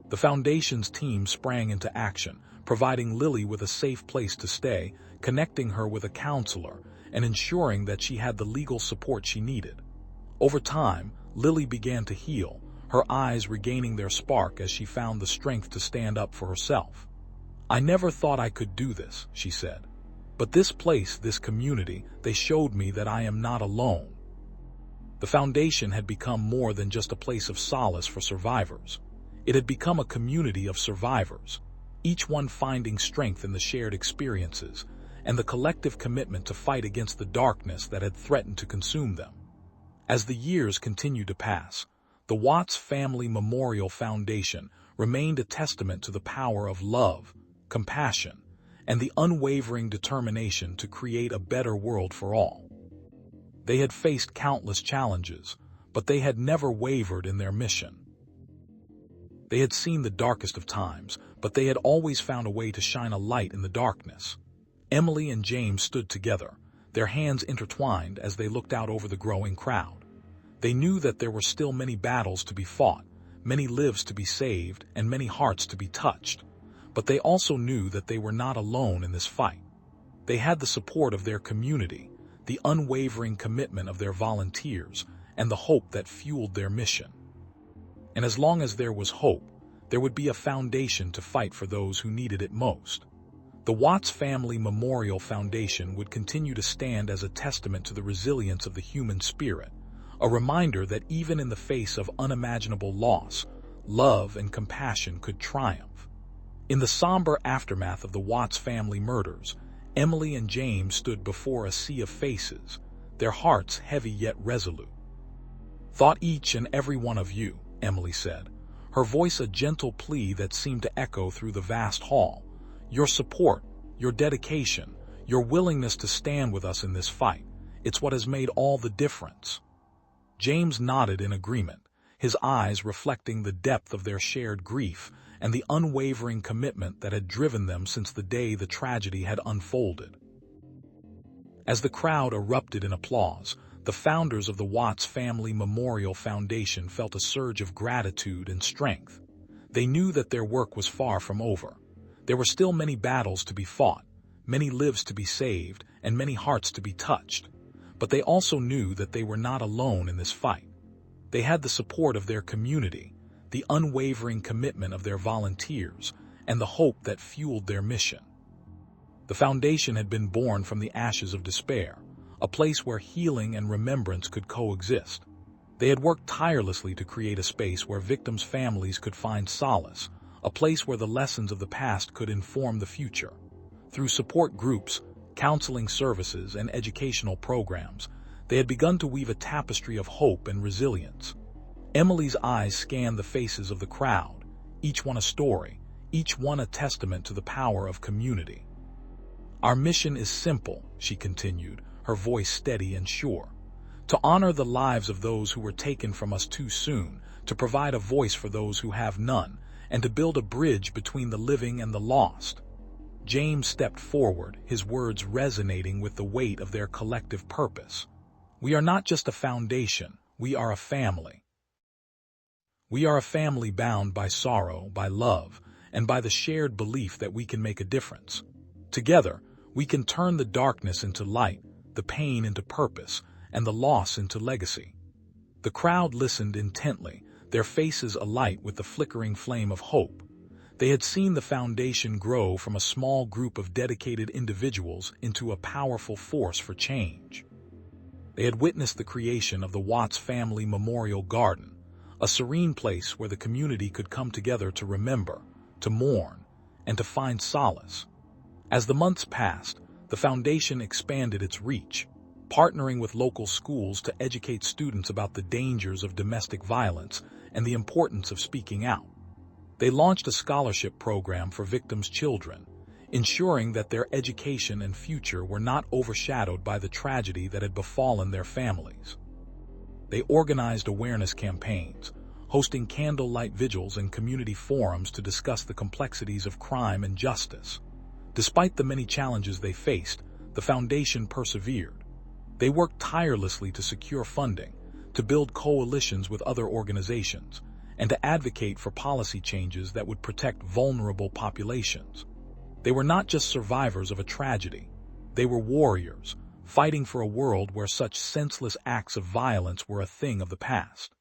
The foundation's team sprang into action, providing Lily with a safe place to stay, connecting her with a counselor, and ensuring that she had the legal support she needed. Over time, Lily began to heal, her eyes regaining their spark as she found the strength to stand up for herself. "I never thought I could do this," she said. "But this place, this community, they showed me that I am not alone." The foundation had become more than just a place of solace for survivors. It had become a community of survivors, each one finding strength in the shared experiences and the collective commitment to fight against the darkness that had threatened to consume them. As the years continued to pass, the Watts Family Memorial Foundation remained a testament to the power of love, compassion, and the unwavering determination to create a better world for all. They had faced countless challenges, but they had never wavered in their mission. They had seen the darkest of times, but they had always found a way to shine a light in the darkness. Emily and James stood together, their hands intertwined as they looked out over the growing crowd. They knew that there were still many battles to be fought, many lives to be saved, and many hearts to be touched. But they also knew that they were not alone in this fight. They had the support of their community, the unwavering commitment of their volunteers, and the hope that fueled their mission. And as long as there was hope, there would be a foundation to fight for those who needed it most. The Watts Family Memorial Foundation would continue to stand as a testament to the resilience of the human spirit, a reminder that even in the face of unimaginable loss, love and compassion could triumph. In the somber aftermath of the Watts family murders, Emily and James stood before a sea of faces, their hearts heavy yet resolute. "Thought each and every one of you," Emily said, her voice a gentle plea that seemed to echo through the vast hall. "Your support, your dedication, your willingness to stand with us in this fight, it's what has made all the difference." James nodded in agreement, his eyes reflecting the depth of their shared grief and the unwavering commitment that had driven them since the day the tragedy had unfolded. As the crowd erupted in applause, the founders of the Watts Family Memorial Foundation felt a surge of gratitude and strength. They knew that their work was far from over. There were still many battles to be fought, many lives to be saved, and many hearts to be touched. But they also knew that they were not alone in this fight. They had the support of their community, the unwavering commitment of their volunteers, and the hope that fueled their mission. The foundation had been born from the ashes of despair, a place where healing and remembrance could coexist. They had worked tirelessly to create a space where victims' families could find solace, a place where the lessons of the past could inform the future. Through support groups, counseling services, and educational programs, they had begun to weave a tapestry of hope and resilience. Emily's eyes scanned the faces of the crowd, each one a story, each one a testament to the power of community. "Our mission is simple," she continued, her voice steady and sure. "To honor the lives of those who were taken from us too soon, to provide a voice for those who have none, and to build a bridge between the living and the lost." James stepped forward, his words resonating with the weight of their collective purpose. "We are not just a foundation, we are a family. We are a family bound by sorrow, by love, and by the shared belief that we can make a difference. Together, we can turn the darkness into light, the pain into purpose, and the loss into legacy." The crowd listened intently, their faces alight with the flickering flame of hope. They had seen the foundation grow from a small group of dedicated individuals into a powerful force for change. They had witnessed the creation of the Watts Family Memorial Garden, a serene place where the community could come together to remember, to mourn, and to find solace. As the months passed, the foundation expanded its reach, partnering with local schools to educate students about the dangers of domestic violence and the importance of speaking out. They launched a scholarship program for victims' children, ensuring that their education and future were not overshadowed by the tragedy that had befallen their families. They organized awareness campaigns, hosting candlelight vigils and community forums to discuss the complexities of crime and justice. Despite the many challenges they faced, the foundation persevered. They worked tirelessly to secure funding, to build coalitions with other organizations, and to advocate for policy changes that would protect vulnerable populations. They were not just survivors of a tragedy. They were warriors, fighting for a world where such senseless acts of violence were a thing of the past.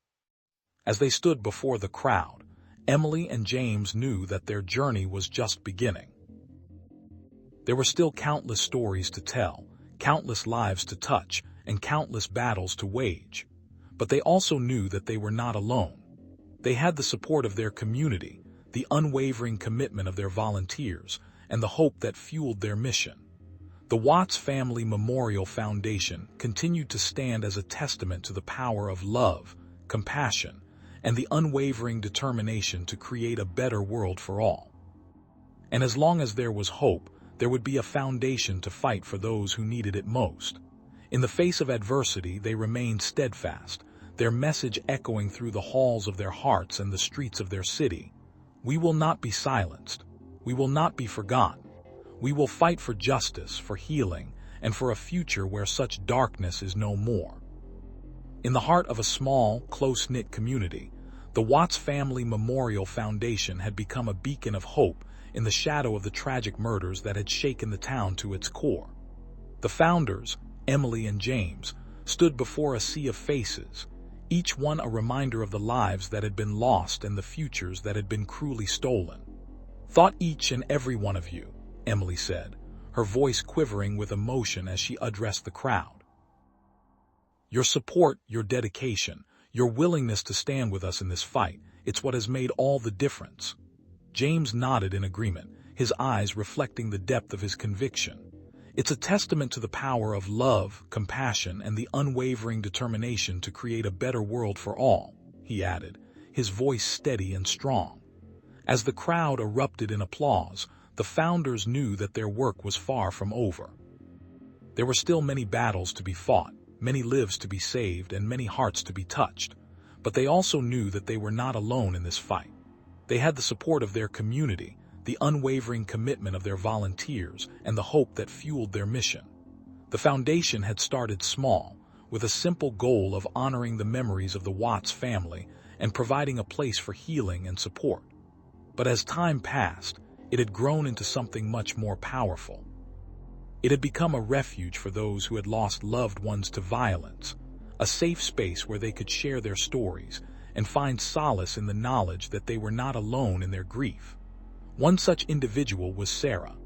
As they stood before the crowd, Emily and James knew that their journey was just beginning. There were still countless stories to tell, countless lives to touch, and countless battles to wage. But they also knew that they were not alone. They had the support of their community, the unwavering commitment of their volunteers, and the hope that fueled their mission. The Watts Family Memorial Foundation continued to stand as a testament to the power of love, compassion, and the unwavering determination to create a better world for all. And as long as there was hope, there would be a foundation to fight for those who needed it most. In the face of adversity, they remained steadfast, their message echoing through the halls of their hearts and the streets of their city. We will not be silenced. We will not be forgotten. We will fight for justice, for healing, and for a future where such darkness is no more. In the heart of a small, close-knit community, the Watts Family Memorial Foundation had become a beacon of hope in the shadow of the tragic murders that had shaken the town to its core. The founders, Emily and James, stood before a sea of faces, each one a reminder of the lives that had been lost and the futures that had been cruelly stolen. "Thought each and every one of you," Emily said, her voice quivering with emotion as she addressed the crowd. "Your support, your dedication, your willingness to stand with us in this fight, it's what has made all the difference." James nodded in agreement, his eyes reflecting the depth of his conviction. "It's a testament to the power of love, compassion, and the unwavering determination to create a better world for all," he added, his voice steady and strong. As the crowd erupted in applause, the founders knew that their work was far from over. There were still many battles to be fought, many lives to be saved, and many hearts to be touched. But they also knew that they were not alone in this fight. They had the support of their community, the unwavering commitment of their volunteers, and the hope that fueled their mission. The foundation had started small, with a simple goal of honoring the memories of the Watts family and providing a place for healing and support. But as time passed, it had grown into something much more powerful. It had become a refuge for those who had lost loved ones to violence, a safe space where they could share their stories and find solace in the knowledge that they were not alone in their grief. One such individual was Sarah,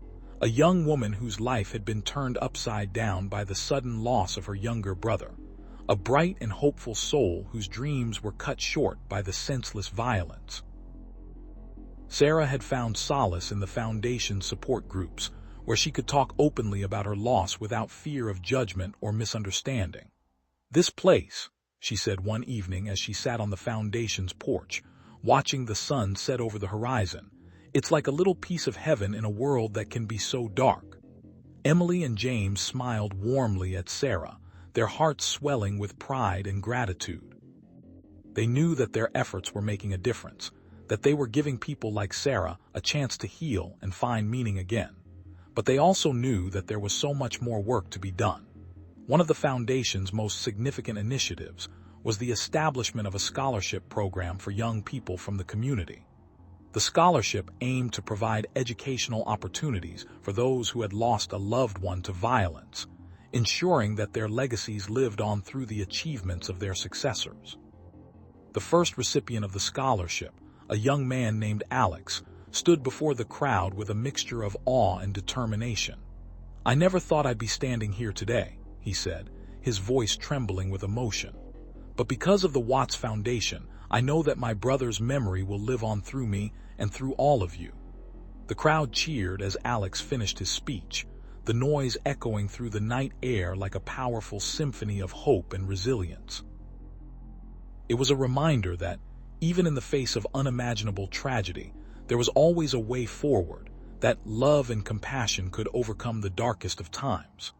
a young woman whose life had been turned upside down by the sudden loss of her younger brother, a bright and hopeful soul whose dreams were cut short by the senseless violence. Sarah had found solace in the foundation's support groups, where she could talk openly about her loss without fear of judgment or misunderstanding. "This place," she said one evening as she sat on the foundation's porch, watching the sun set over the horizon, "it's like a little piece of heaven in a world that can be so dark." Emily and James smiled warmly at Sarah, their hearts swelling with pride and gratitude. They knew that their efforts were making a difference, that they were giving people like Sarah a chance to heal and find meaning again. But they also knew that there was so much more work to be done. One of the foundation's most significant initiatives was the establishment of a scholarship program for young people from the community. The scholarship aimed to provide educational opportunities for those who had lost a loved one to violence, ensuring that their legacies lived on through the achievements of their successors. The first recipient of the scholarship, a young man named Alex, stood before the crowd with a mixture of awe and determination. "I never thought I'd be standing here today," he said, his voice trembling with emotion. "But because of the Watts Foundation, I know that my brother's memory will live on through me and through all of you." The crowd cheered as Alex finished his speech, the noise echoing through the night air like a powerful symphony of hope and resilience. It was a reminder that, even in the face of unimaginable tragedy, there was always a way forward, that love and compassion could overcome the darkest of times.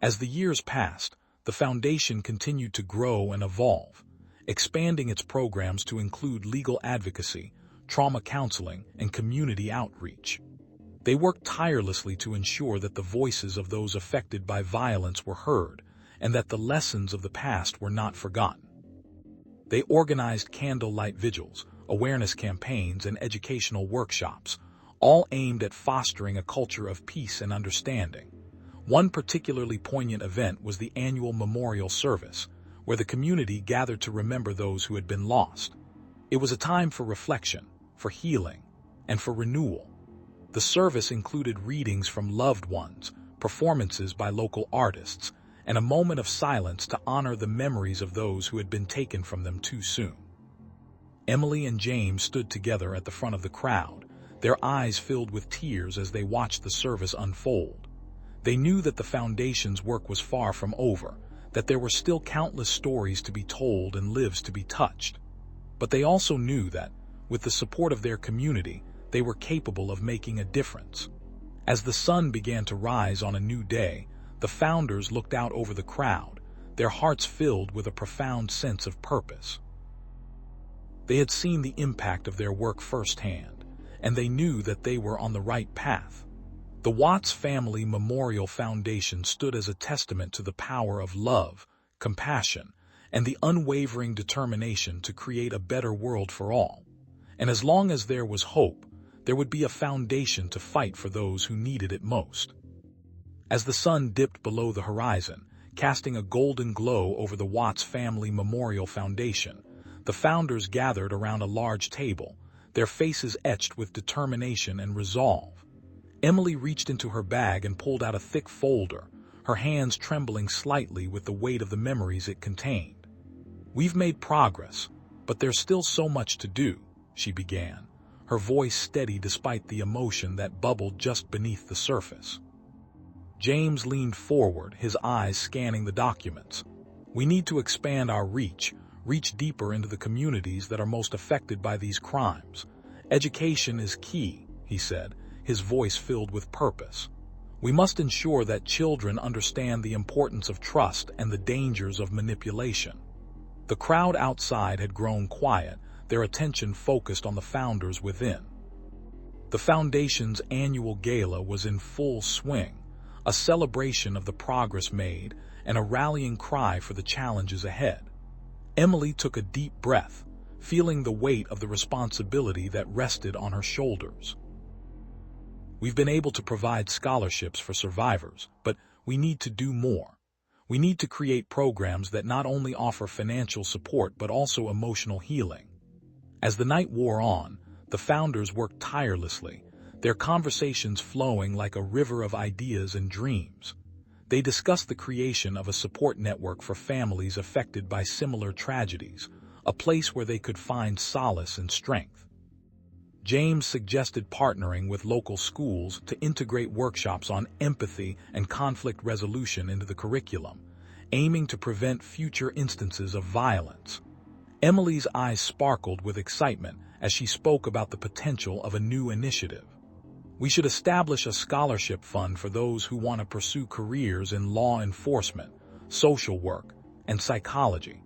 As the years passed, the foundation continued to grow and evolve, expanding its programs to include legal advocacy, trauma counseling, and community outreach. They worked tirelessly to ensure that the voices of those affected by violence were heard and that the lessons of the past were not forgotten. They organized candlelight vigils, awareness campaigns, and educational workshops, all aimed at fostering a culture of peace and understanding. One particularly poignant event was the annual memorial service, where the community gathered to remember those who had been lost. It was a time for reflection, for healing, and for renewal. The service included readings from loved ones, performances by local artists, and a moment of silence to honor the memories of those who had been taken from them too soon. Emily and James stood together at the front of the crowd, their eyes filled with tears as they watched the service unfold. They knew that the foundation's work was far from over, that there were still countless stories to be told and lives to be touched. But they also knew that, with the support of their community, they were capable of making a difference. As the sun began to rise on a new day, the founders looked out over the crowd, their hearts filled with a profound sense of purpose. They had seen the impact of their work firsthand, and they knew that they were on the right path. The Watts Family Memorial Foundation stood as a testament to the power of love, compassion, and the unwavering determination to create a better world for all. And as long as there was hope, there would be a foundation to fight for those who needed it most. As the sun dipped below the horizon, casting a golden glow over the Watts Family Memorial Foundation, the founders gathered around a large table, their faces etched with determination and resolve. Emily reached into her bag and pulled out a thick folder, her hands trembling slightly with the weight of the memories it contained. "We've made progress, but there's still so much to do," she began, her voice steady despite the emotion that bubbled just beneath the surface. James leaned forward, his eyes scanning the documents. "We need to expand our reach deeper into the communities that are most affected by these crimes. Education is key," he said, his voice filled with purpose. "We must ensure that children understand the importance of trust and the dangers of manipulation." The crowd outside had grown quiet, their attention focused on the founders within. The foundation's annual gala was in full swing, a celebration of the progress made and a rallying cry for the challenges ahead. Emily took a deep breath, feeling the weight of the responsibility that rested on her shoulders. "We've been able to provide scholarships for survivors, but we need to do more. We need to create programs that not only offer financial support but also emotional healing." As the night wore on, the founders worked tirelessly, their conversations flowing like a river of ideas and dreams. They discussed the creation of a support network for families affected by similar tragedies, a place where they could find solace and strength. James suggested partnering with local schools to integrate workshops on empathy and conflict resolution into the curriculum, aiming to prevent future instances of violence. Emily's eyes sparkled with excitement as she spoke about the potential of a new initiative. "We should establish a scholarship fund for those who want to pursue careers in law enforcement, social work, and psychology.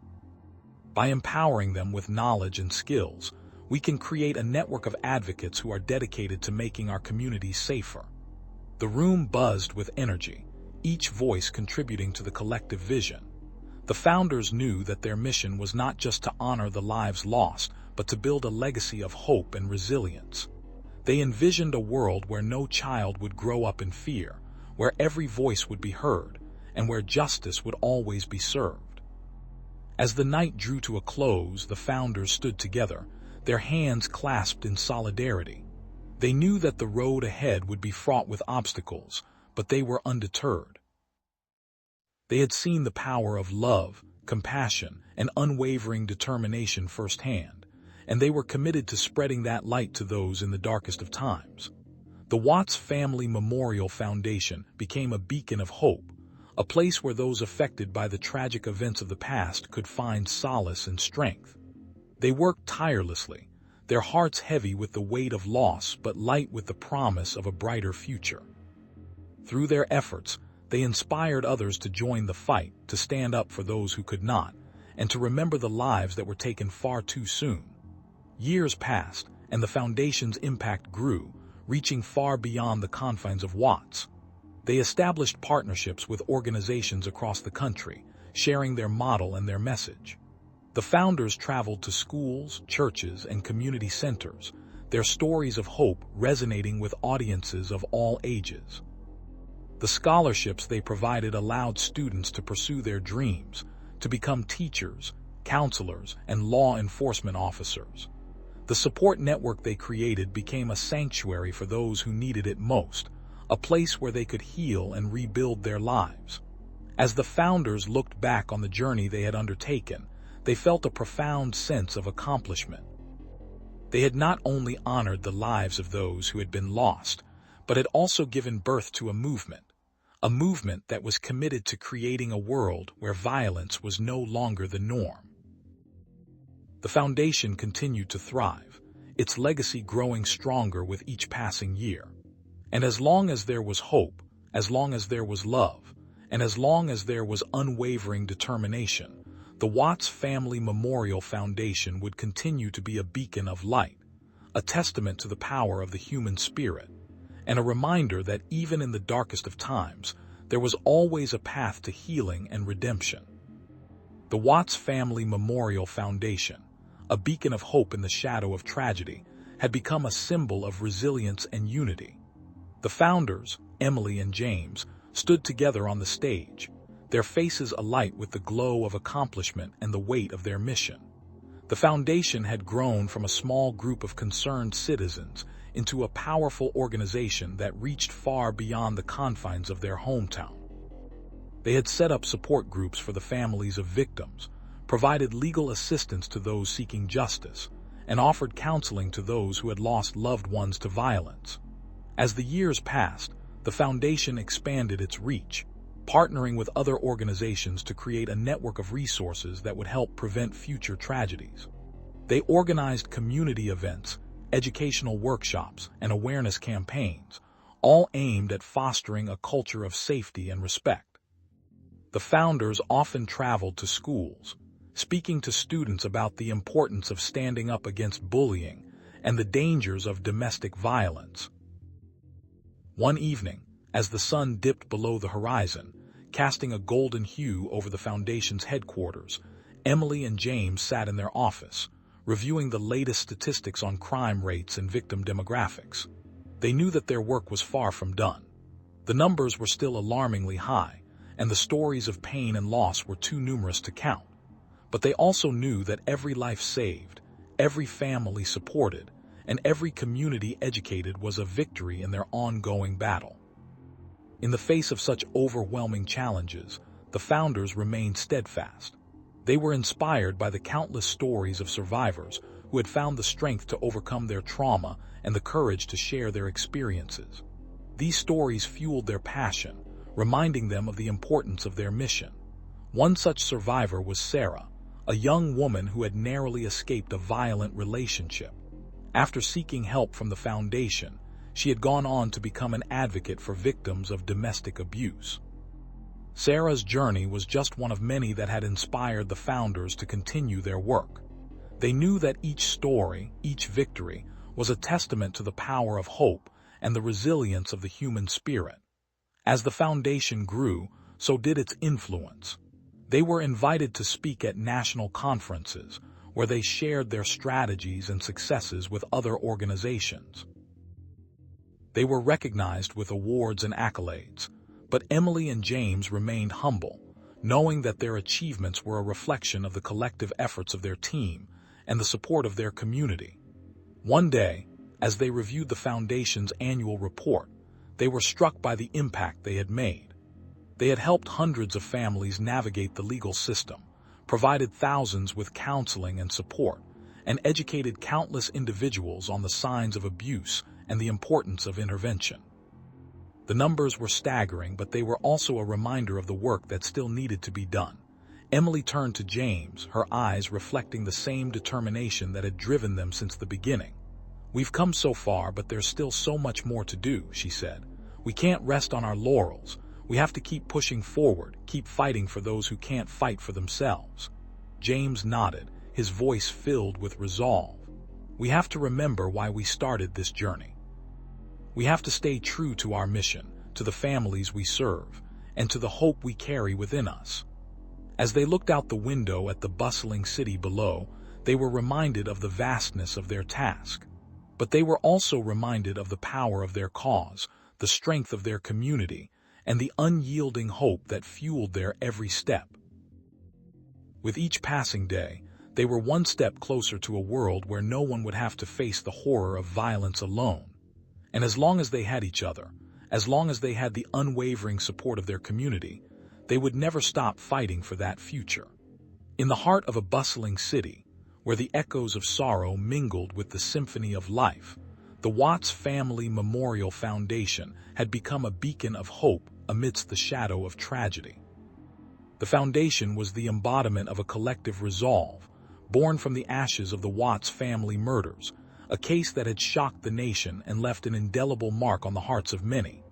By empowering them with knowledge and skills, we can create a network of advocates who are dedicated to making our communities safer." The room buzzed with energy, each voice contributing to the collective vision. The founders knew that their mission was not just to honor the lives lost, but to build a legacy of hope and resilience. They envisioned a world where no child would grow up in fear, where every voice would be heard, and where justice would always be served. As the night drew to a close, the founders stood together, their hands clasped in solidarity. They knew that the road ahead would be fraught with obstacles, but they were undeterred. They had seen the power of love, compassion, and unwavering determination firsthand, and they were committed to spreading that light to those in the darkest of times. The Watts Family Memorial Foundation became a beacon of hope, a place where those affected by the tragic events of the past could find solace and strength. They worked tirelessly, their hearts heavy with the weight of loss but light with the promise of a brighter future. Through their efforts, they inspired others to join the fight, to stand up for those who could not, and to remember the lives that were taken far too soon. Years passed, and the foundation's impact grew, reaching far beyond the confines of Watts. They established partnerships with organizations across the country, sharing their model and their message. The founders traveled to schools, churches, and community centers, their stories of hope resonating with audiences of all ages. The scholarships they provided allowed students to pursue their dreams, to become teachers, counselors, and law enforcement officers. The support network they created became a sanctuary for those who needed it most, a place where they could heal and rebuild their lives. As the founders looked back on the journey they had undertaken, they felt a profound sense of accomplishment. They had not only honored the lives of those who had been lost, but had also given birth to a movement that was committed to creating a world where violence was no longer the norm. The foundation continued to thrive, its legacy growing stronger with each passing year. And as long as there was hope, as long as there was love, and as long as there was unwavering determination, the Watts Family Memorial Foundation would continue to be a beacon of light, a testament to the power of the human spirit, and a reminder that even in the darkest of times, there was always a path to healing and redemption. The Watts Family Memorial Foundation, a beacon of hope in the shadow of tragedy, had become a symbol of resilience and unity. The founders, Emily and James, stood together on the stage, their faces alight with the glow of accomplishment and the weight of their mission. The foundation had grown from a small group of concerned citizens into a powerful organization that reached far beyond the confines of their hometown. They had set up support groups for the families of victims, provided legal assistance to those seeking justice, and offered counseling to those who had lost loved ones to violence. As the years passed, the foundation expanded its reach, partnering with other organizations to create a network of resources that would help prevent future tragedies. They organized community events, educational workshops, and awareness campaigns, all aimed at fostering a culture of safety and respect. The founders often traveled to schools, speaking to students about the importance of standing up against bullying and the dangers of domestic violence. One evening, as the sun dipped below the horizon, casting a golden hue over the foundation's headquarters, Emily and James sat in their office, reviewing the latest statistics on crime rates and victim demographics. They knew that their work was far from done. The numbers were still alarmingly high, and the stories of pain and loss were too numerous to count. But they also knew that every life saved, every family supported, and every community educated was a victory in their ongoing battle. In the face of such overwhelming challenges, the founders remained steadfast. They were inspired by the countless stories of survivors who had found the strength to overcome their trauma and the courage to share their experiences. These stories fueled their passion, reminding them of the importance of their mission. One such survivor was Sarah, a young woman who had narrowly escaped a violent relationship. After seeking help from the foundation, she had gone on to become an advocate for victims of domestic abuse. Sarah's journey was just one of many that had inspired the founders to continue their work. They knew that each story, each victory, was a testament to the power of hope and the resilience of the human spirit. As the foundation grew, so did its influence. They were invited to speak at national conferences, where they shared their strategies and successes with other organizations. They were recognized with awards and accolades, but Emily and James remained humble, knowing that their achievements were a reflection of the collective efforts of their team and the support of their community. One day, as they reviewed the foundation's annual report, they were struck by the impact they had made. They had helped hundreds of families navigate the legal system, provided thousands with counseling and support, and educated countless individuals on the signs of abuse and the importance of intervention. The numbers were staggering, but they were also a reminder of the work that still needed to be done. Emily turned to James, her eyes reflecting the same determination that had driven them since the beginning. "We've come so far, but there's still so much more to do," she said. "We can't rest on our laurels. We have to keep pushing forward, keep fighting for those who can't fight for themselves." James nodded, his voice filled with resolve. "We have to remember why we started this journey. We have to stay true to our mission, to the families we serve, and to the hope we carry within us." As they looked out the window at the bustling city below, they were reminded of the vastness of their task. But they were also reminded of the power of their cause, the strength of their community, and the unyielding hope that fueled their every step. With each passing day, they were one step closer to a world where no one would have to face the horror of violence alone. And as long as they had each other, as long as they had the unwavering support of their community, they would never stop fighting for that future. In the heart of a bustling city, where the echoes of sorrow mingled with the symphony of life, the Watts Family Memorial Foundation had become a beacon of hope amidst the shadow of tragedy. The foundation was the embodiment of a collective resolve, born from the ashes of the Watts family murders, a case that had shocked the nation and left an indelible mark on the hearts of many.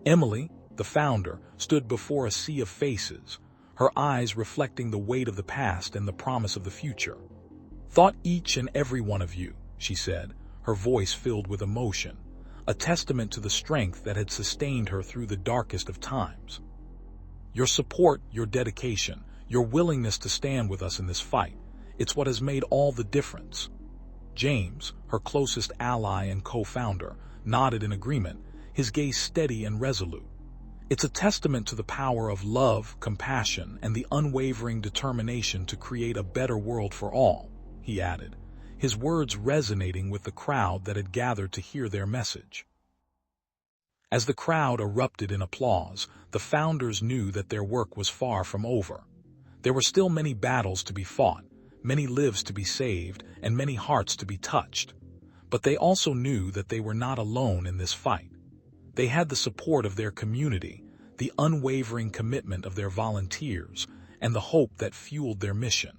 Emily, the founder, stood before a sea of faces, her eyes reflecting the weight of the past and the promise of the future. "Thought each and every one of you," she said, her voice filled with emotion, a testament to the strength that had sustained her through the darkest of times. "Your support, your dedication, your willingness to stand with us in this fight, it's what has made all the difference." James, her closest ally and co-founder, nodded in agreement, his gaze steady and resolute. "It's a testament to the power of love, compassion, and the unwavering determination to create a better world for all," he added, his words resonating with the crowd that had gathered to hear their message. As the crowd erupted in applause, the founders knew that their work was far from over. There were still many battles to be fought, many lives to be saved, and many hearts to be touched. But they also knew that they were not alone in this fight. They had the support of their community, the unwavering commitment of their volunteers, and the hope that fueled their mission.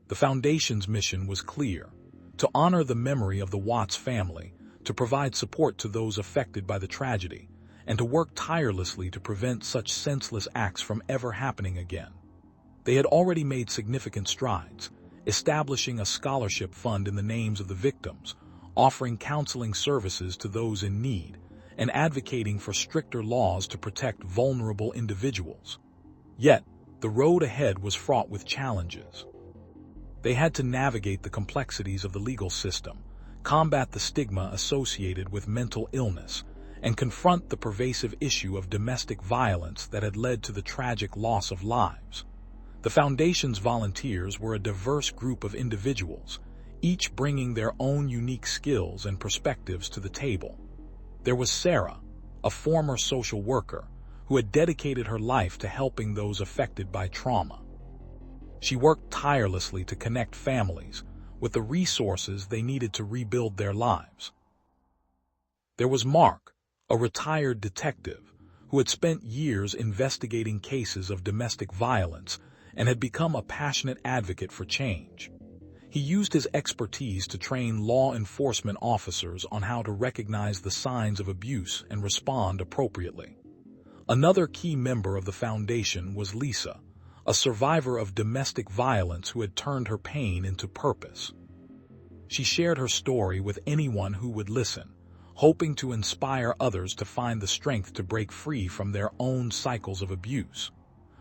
The Foundation's mission was clear: to honor the memory of the Watts family, to provide support to those affected by the tragedy, and to work tirelessly to prevent such senseless acts from ever happening again. They had already made significant strides, establishing a scholarship fund in the names of the victims, offering counseling services to those in need, and advocating for stricter laws to protect vulnerable individuals. Yet, the road ahead was fraught with challenges. They had to navigate the complexities of the legal system, combat the stigma associated with mental illness, and confront the pervasive issue of domestic violence that had led to the tragic loss of lives. The Foundation's volunteers were a diverse group of individuals, each bringing their own unique skills and perspectives to the table. There was Sarah, a former social worker, who had dedicated her life to helping those affected by trauma. She worked tirelessly to connect families with the resources they needed to rebuild their lives. There was Mark, a retired detective, who had spent years investigating cases of domestic violence and had become a passionate advocate for change. He used his expertise to train law enforcement officers on how to recognize the signs of abuse and respond appropriately. Another key member of the Foundation was Lisa, a survivor of domestic violence who had turned her pain into purpose. She shared her story with anyone who would listen, hoping to inspire others to find the strength to break free from their own cycles of abuse.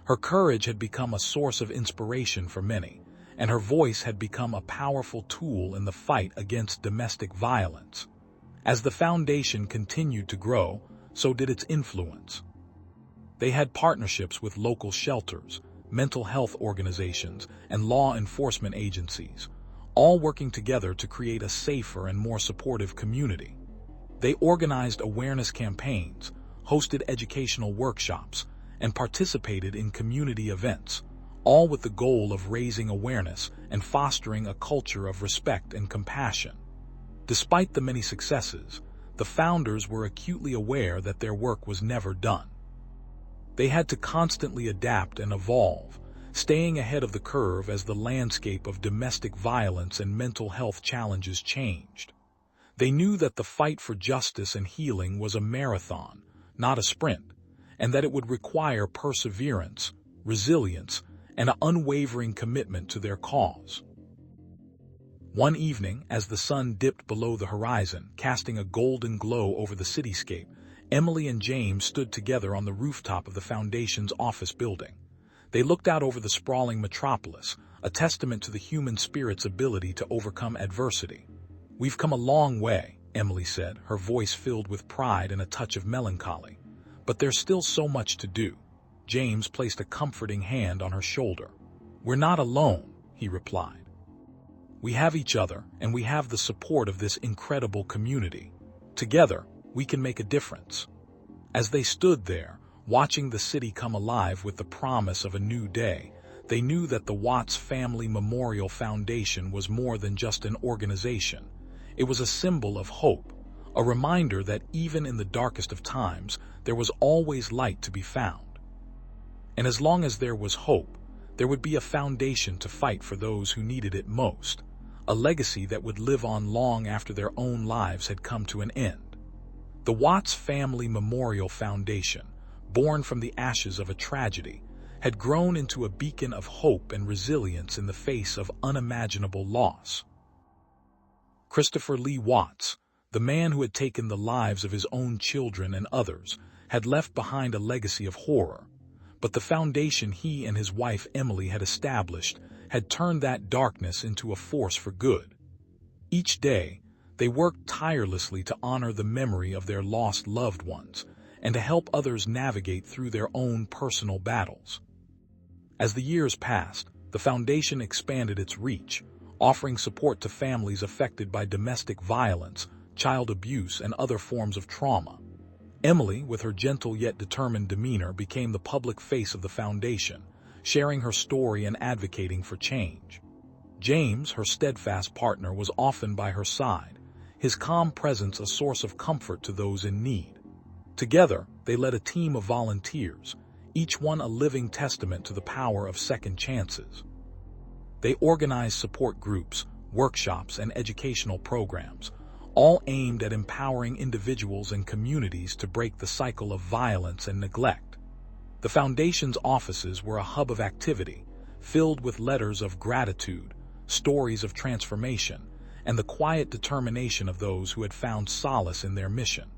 Her courage had become a source of inspiration for many, and her voice had become a powerful tool in the fight against domestic violence. As the Foundation continued to grow, so did its influence. They had partnerships with local shelters, mental health organizations, and law enforcement agencies, all working together to create a safer and more supportive community. They organized awareness campaigns, hosted educational workshops, and participated in community events, all with the goal of raising awareness and fostering a culture of respect and compassion. Despite the many successes, the founders were acutely aware that their work was never done. They had to constantly adapt and evolve, staying ahead of the curve as the landscape of domestic violence and mental health challenges changed. They knew that the fight for justice and healing was a marathon, not a sprint, and that it would require perseverance, resilience, and an unwavering commitment to their cause. One evening, as the sun dipped below the horizon, casting a golden glow over the cityscape, Emily and James stood together on the rooftop of the Foundation's office building. They looked out over the sprawling metropolis, a testament to the human spirit's ability to overcome adversity. "We've come a long way," Emily said, her voice filled with pride and a touch of melancholy. "But there's still so much to do." James placed a comforting hand on her shoulder. "We're not alone," he replied. "We have each other, and we have the support of this incredible community. Together, we can make a difference." As they stood there, watching the city come alive with the promise of a new day, they knew that the Watts Family Memorial Foundation was more than just an organization. It was a symbol of hope, a reminder that even in the darkest of times, there was always light to be found. And as long as there was hope, there would be a foundation to fight for those who needed it most, a legacy that would live on long after their own lives had come to an end. The Watts Family Memorial Foundation, born from the ashes of a tragedy, had grown into a beacon of hope and resilience in the face of unimaginable loss. Christopher Lee Watts, the man who had taken the lives of his own children and others, had left behind a legacy of horror, but the foundation he and his wife Emily had established had turned that darkness into a force for good. Each day, they worked tirelessly to honor the memory of their lost loved ones and to help others navigate through their own personal battles. As the years passed, the foundation expanded its reach, offering support to families affected by domestic violence, child abuse, and other forms of trauma. Emily, with her gentle yet determined demeanor, became the public face of the foundation, sharing her story and advocating for change. James, her steadfast partner, was often by her side, his calm presence a source of comfort to those in need. Together, they led a team of volunteers, each one a living testament to the power of second chances. They organized support groups, workshops, and educational programs, all aimed at empowering individuals and communities to break the cycle of violence and neglect. The Foundation's offices were a hub of activity, filled with letters of gratitude, stories of transformation, and the quiet determination of those who had found solace in their mission.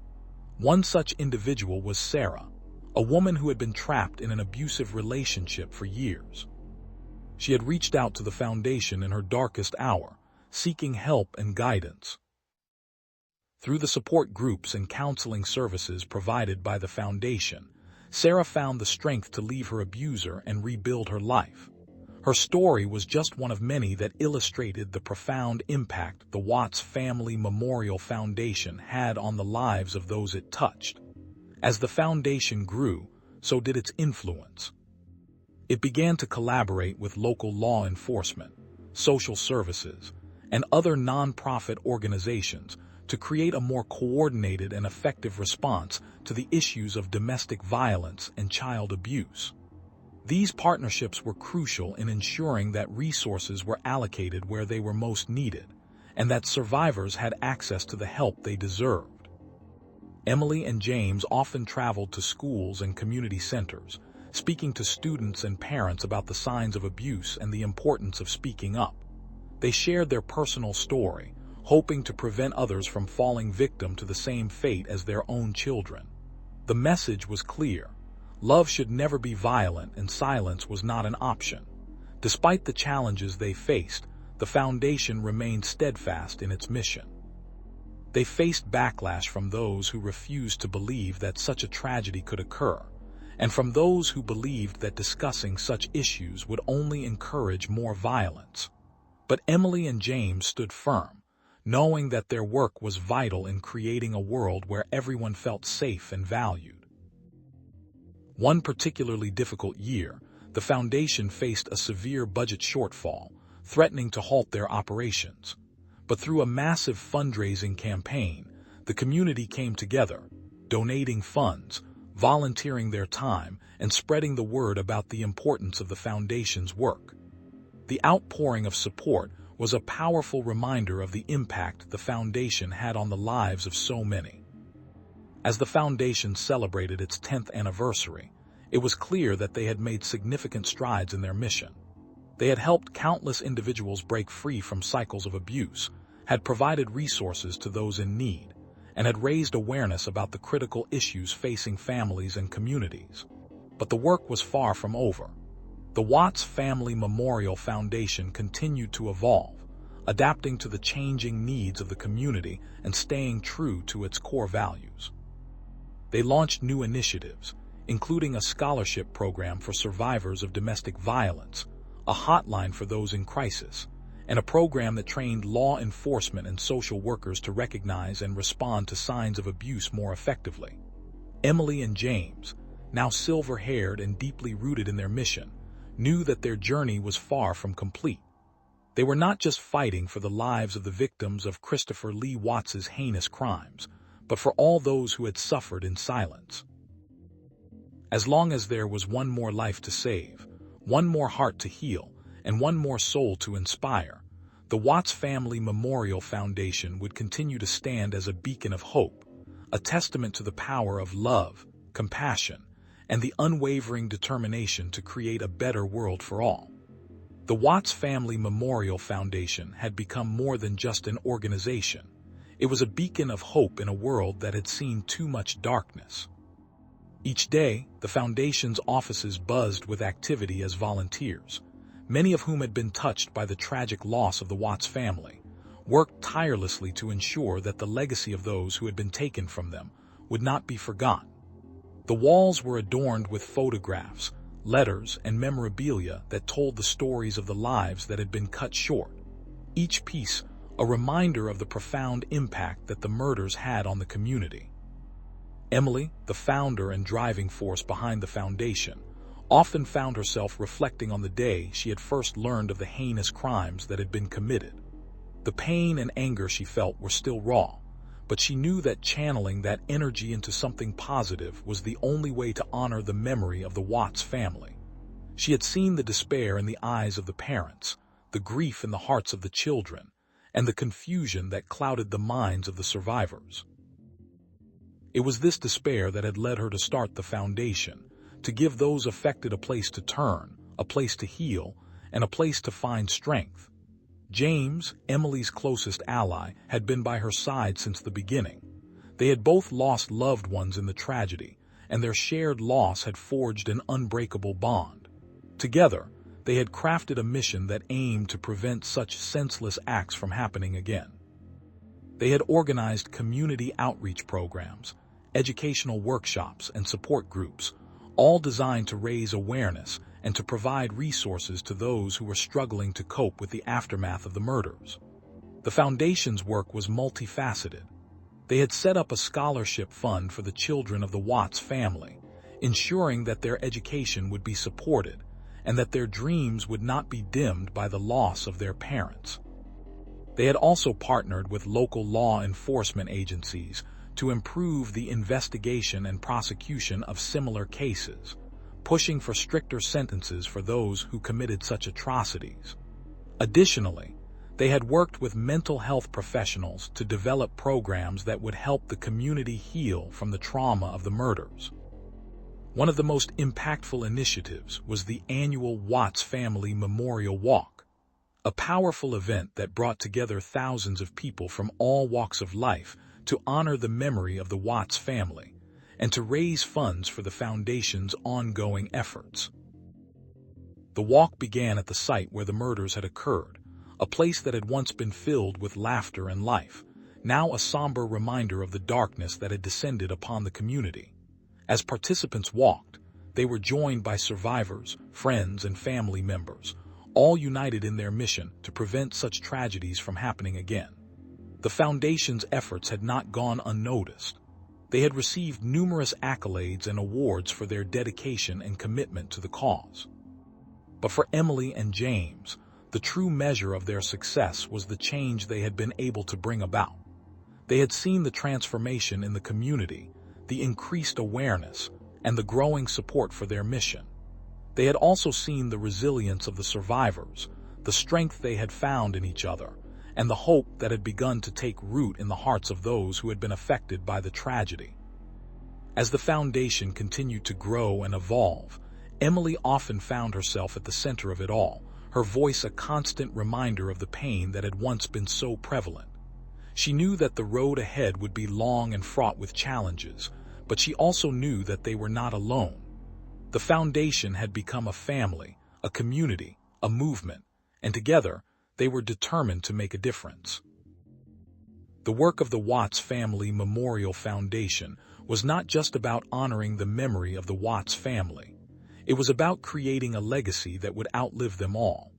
One such individual was Sarah, a woman who had been trapped in an abusive relationship for years. She had reached out to the Foundation in her darkest hour, seeking help and guidance. Through the support groups and counseling services provided by the Foundation, Sarah found the strength to leave her abuser and rebuild her life. Her story was just one of many that illustrated the profound impact the Watts Family Memorial Foundation had on the lives of those it touched. As the foundation grew, so did its influence. It began to collaborate with local law enforcement, social services, and other nonprofit organizations to create a more coordinated and effective response to the issues of domestic violence and child abuse. These partnerships were crucial in ensuring that resources were allocated where they were most needed, and that survivors had access to the help they deserved. Emily and James often traveled to schools and community centers, speaking to students and parents about the signs of abuse and the importance of speaking up. They shared their personal story, hoping to prevent others from falling victim to the same fate as their own children. The message was clear. Love should never be violent, and silence was not an option. Despite the challenges they faced, the foundation remained steadfast in its mission. They faced backlash from those who refused to believe that such a tragedy could occur, and from those who believed that discussing such issues would only encourage more violence. But Emily and James stood firm, knowing that their work was vital in creating a world where everyone felt safe and valued. One particularly difficult year, the foundation faced a severe budget shortfall, threatening to halt their operations. But through a massive fundraising campaign, the community came together, donating funds, volunteering their time, and spreading the word about the importance of the foundation's work. The outpouring of support was a powerful reminder of the impact the foundation had on the lives of so many. As the foundation celebrated its 10th anniversary, it was clear that they had made significant strides in their mission. They had helped countless individuals break free from cycles of abuse, had provided resources to those in need, and had raised awareness about the critical issues facing families and communities. But the work was far from over. The Watts Family Memorial Foundation continued to evolve, adapting to the changing needs of the community and staying true to its core values. They launched new initiatives, including a scholarship program for survivors of domestic violence, a hotline for those in crisis, and a program that trained law enforcement and social workers to recognize and respond to signs of abuse more effectively. Emily and James, now silver-haired and deeply rooted in their mission, knew that their journey was far from complete. They were not just fighting for the lives of the victims of Christopher Lee Watts's heinous crimes, but for all those who had suffered in silence. As long as there was one more life to save, one more heart to heal, and one more soul to inspire, the Watts Family Memorial Foundation would continue to stand as a beacon of hope, a testament to the power of love, compassion, and the unwavering determination to create a better world for all. The Watts Family Memorial Foundation had become more than just an organization. It was a beacon of hope in a world that had seen too much darkness. Each day, the foundation's offices buzzed with activity as volunteers, many of whom had been touched by the tragic loss of the Watts family, worked tirelessly to ensure that the legacy of those who had been taken from them would not be forgotten. The walls were adorned with photographs, letters, and memorabilia that told the stories of the lives that had been cut short, each piece a reminder of the profound impact that the murders had on the community. Emily, the founder and driving force behind the foundation, often found herself reflecting on the day she had first learned of the heinous crimes that had been committed. The pain and anger she felt were still raw, but she knew that channeling that energy into something positive was the only way to honor the memory of the Watts family. She had seen the despair in the eyes of the parents, the grief in the hearts of the children, and the confusion that clouded the minds of the survivors. It was this despair that had led her to start the foundation, to give those affected a place to turn, a place to heal, and a place to find strength. James, Emily's closest ally, had been by her side since the beginning. They had both lost loved ones in the tragedy, and their shared loss had forged an unbreakable bond. Together, they had crafted a mission that aimed to prevent such senseless acts from happening again. They had organized community outreach programs, educational workshops, and support groups, all designed to raise awareness and to provide resources to those who were struggling to cope with the aftermath of the murders. The foundation's work was multifaceted. They had set up a scholarship fund for the children of the Watts family, ensuring that their education would be supported and that their dreams would not be dimmed by the loss of their parents. They had also partnered with local law enforcement agencies to improve the investigation and prosecution of similar cases, pushing for stricter sentences for those who committed such atrocities. Additionally, they had worked with mental health professionals to develop programs that would help the community heal from the trauma of the murders. One of the most impactful initiatives was the annual Watts Family Memorial Walk, a powerful event that brought together thousands of people from all walks of life to honor the memory of the Watts family and to raise funds for the foundation's ongoing efforts. The walk began at the site where the murders had occurred, a place that had once been filled with laughter and life, now a somber reminder of the darkness that had descended upon the community. As participants walked, they were joined by survivors, friends, and family members, all united in their mission to prevent such tragedies from happening again. The foundation's efforts had not gone unnoticed. They had received numerous accolades and awards for their dedication and commitment to the cause. But for Emily and James, the true measure of their success was the change they had been able to bring about. They had seen the transformation in the community, the increased awareness, and the growing support for their mission. They had also seen the resilience of the survivors, the strength they had found in each other, and the hope that had begun to take root in the hearts of those who had been affected by the tragedy. As the foundation continued to grow and evolve, Emily often found herself at the center of it all, her voice a constant reminder of the pain that had once been so prevalent. She knew that the road ahead would be long and fraught with challenges, but she also knew that they were not alone. The foundation had become a family, a community, a movement, and together, they were determined to make a difference. The work of the Watts Family Memorial Foundation was not just about honoring the memory of the Watts family. It was about creating a legacy that would outlive them all.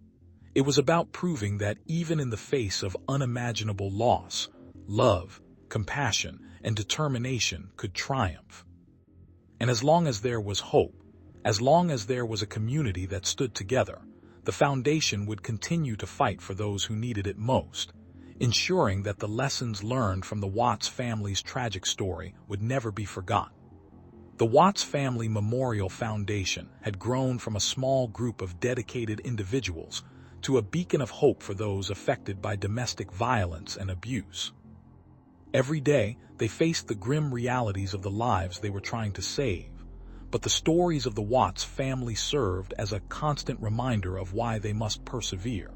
It was about proving that even in the face of unimaginable loss, love, compassion, and determination could triumph. And as long as there was hope, as long as there was a community that stood together, the foundation would continue to fight for those who needed it most, ensuring that the lessons learned from the Watts family's tragic story would never be forgotten. The Watts Family Memorial Foundation had grown from a small group of dedicated individuals to a beacon of hope for those affected by domestic violence and abuse. Every day, they faced the grim realities of the lives they were trying to save, but the stories of the Watts family served as a constant reminder of why they must persevere.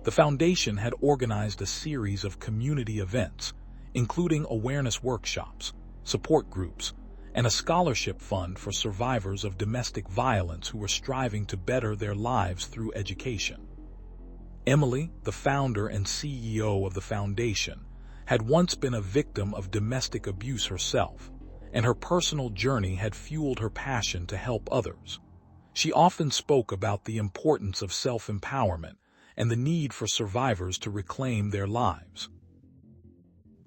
The foundation had organized a series of community events, including awareness workshops, support groups, and a scholarship fund for survivors of domestic violence who were striving to better their lives through education. Emily, the founder and CEO of the foundation, had once been a victim of domestic abuse herself, and her personal journey had fueled her passion to help others. She often spoke about the importance of self-empowerment and the need for survivors to reclaim their lives.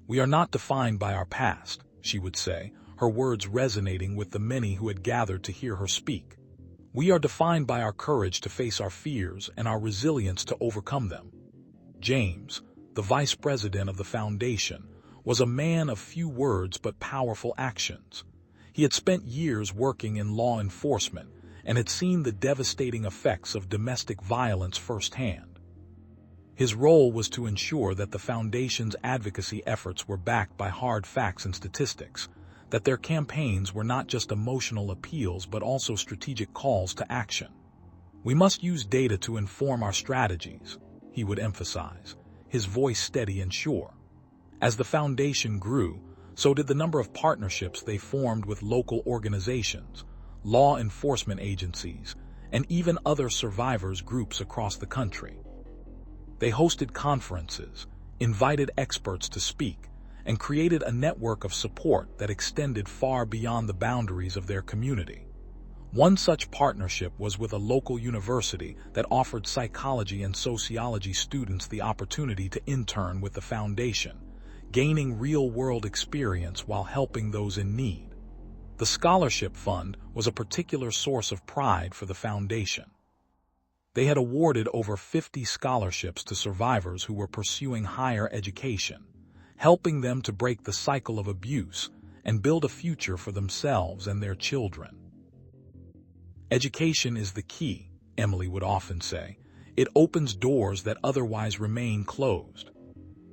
"We are not defined by our past," she would say, her words resonating with the many who had gathered to hear her speak. "We are defined by our courage to face our fears and our resilience to overcome them." James, the vice president of the foundation, was a man of few words but powerful actions. He had spent years working in law enforcement and had seen the devastating effects of domestic violence firsthand. His role was to ensure that the foundation's advocacy efforts were backed by hard facts and statistics, that their campaigns were not just emotional appeals but also strategic calls to action. "We must use data to inform our strategies," he would emphasize, his voice steady and sure. As the foundation grew, so did the number of partnerships they formed with local organizations, law enforcement agencies, and even other survivors groups across the country. They hosted conferences, invited experts to speak, and created a network of support that extended far beyond the boundaries of their community. One such partnership was with a local university that offered psychology and sociology students the opportunity to intern with the foundation, gaining real-world experience while helping those in need. The scholarship fund was a particular source of pride for the foundation. They had awarded over 50 scholarships to survivors who were pursuing higher education, helping them to break the cycle of abuse and build a future for themselves and their children. "Education is the key," Emily would often say. "It opens doors that otherwise remain closed."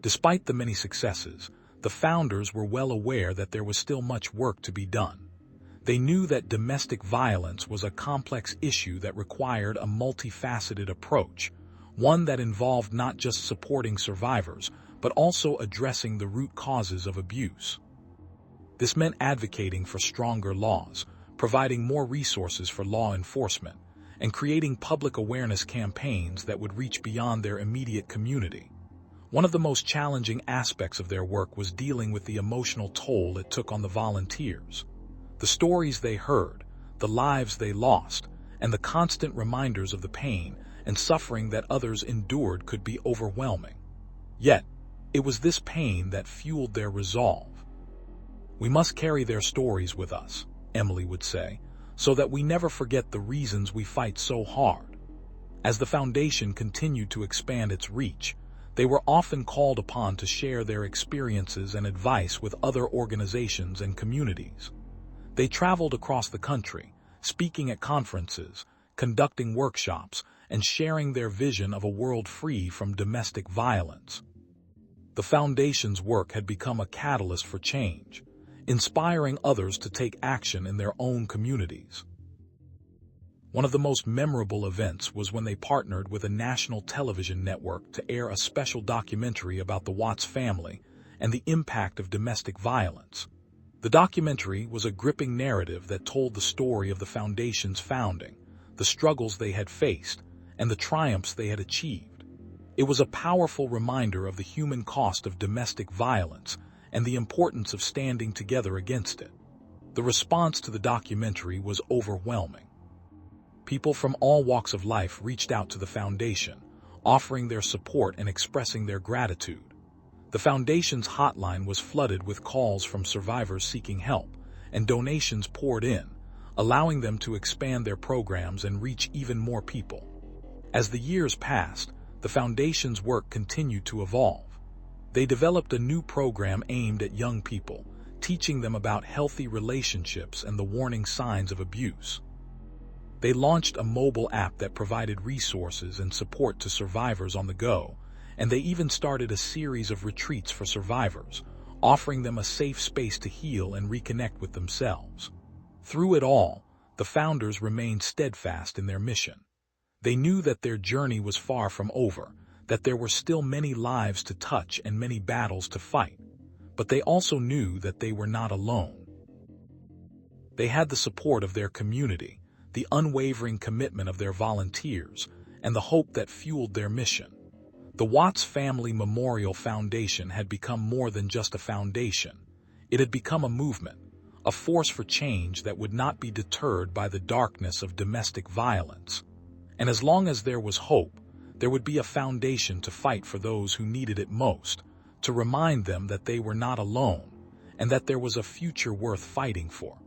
Despite the many successes, the founders were well aware that there was still much work to be done. They knew that domestic violence was a complex issue that required a multifaceted approach, one that involved not just supporting survivors, but also addressing the root causes of abuse. This meant advocating for stronger laws, providing more resources for law enforcement, and creating public awareness campaigns that would reach beyond their immediate community. One of the most challenging aspects of their work was dealing with the emotional toll it took on the volunteers. The stories they heard, the lives they lost, and the constant reminders of the pain and suffering that others endured could be overwhelming. Yet, it was this pain that fueled their resolve. We must carry their stories with us, Emily would say, so that we never forget the reasons we fight so hard. As the foundation continued to expand its reach, they were often called upon to share their experiences and advice with other organizations and communities. They traveled across the country, speaking at conferences, conducting workshops, and sharing their vision of a world free from domestic violence. The foundation's work had become a catalyst for change, inspiring others to take action in their own communities. One of the most memorable events was when they partnered with a national television network to air a special documentary about the Watts family and the impact of domestic violence. The documentary was a gripping narrative that told the story of the foundation's founding, the struggles they had faced, and the triumphs they had achieved. It was a powerful reminder of the human cost of domestic violence and the importance of standing together against it. The response to the documentary was overwhelming. People from all walks of life reached out to the foundation, offering their support and expressing their gratitude. The foundation's hotline was flooded with calls from survivors seeking help, and donations poured in, allowing them to expand their programs and reach even more people. As the years passed, the foundation's work continued to evolve. They developed a new program aimed at young people, teaching them about healthy relationships and the warning signs of abuse. They launched a mobile app that provided resources and support to survivors on the go, and they even started a series of retreats for survivors, offering them a safe space to heal and reconnect with themselves. Through it all, the founders remained steadfast in their mission. They knew that their journey was far from over, that there were still many lives to touch and many battles to fight, but they also knew that they were not alone. They had the support of their community, the unwavering commitment of their volunteers, and the hope that fueled their mission. The Watts Family Memorial Foundation had become more than just a foundation. It had become a movement, a force for change that would not be deterred by the darkness of domestic violence. And as long as there was hope, there would be a foundation to fight for those who needed it most, to remind them that they were not alone, and that there was a future worth fighting for.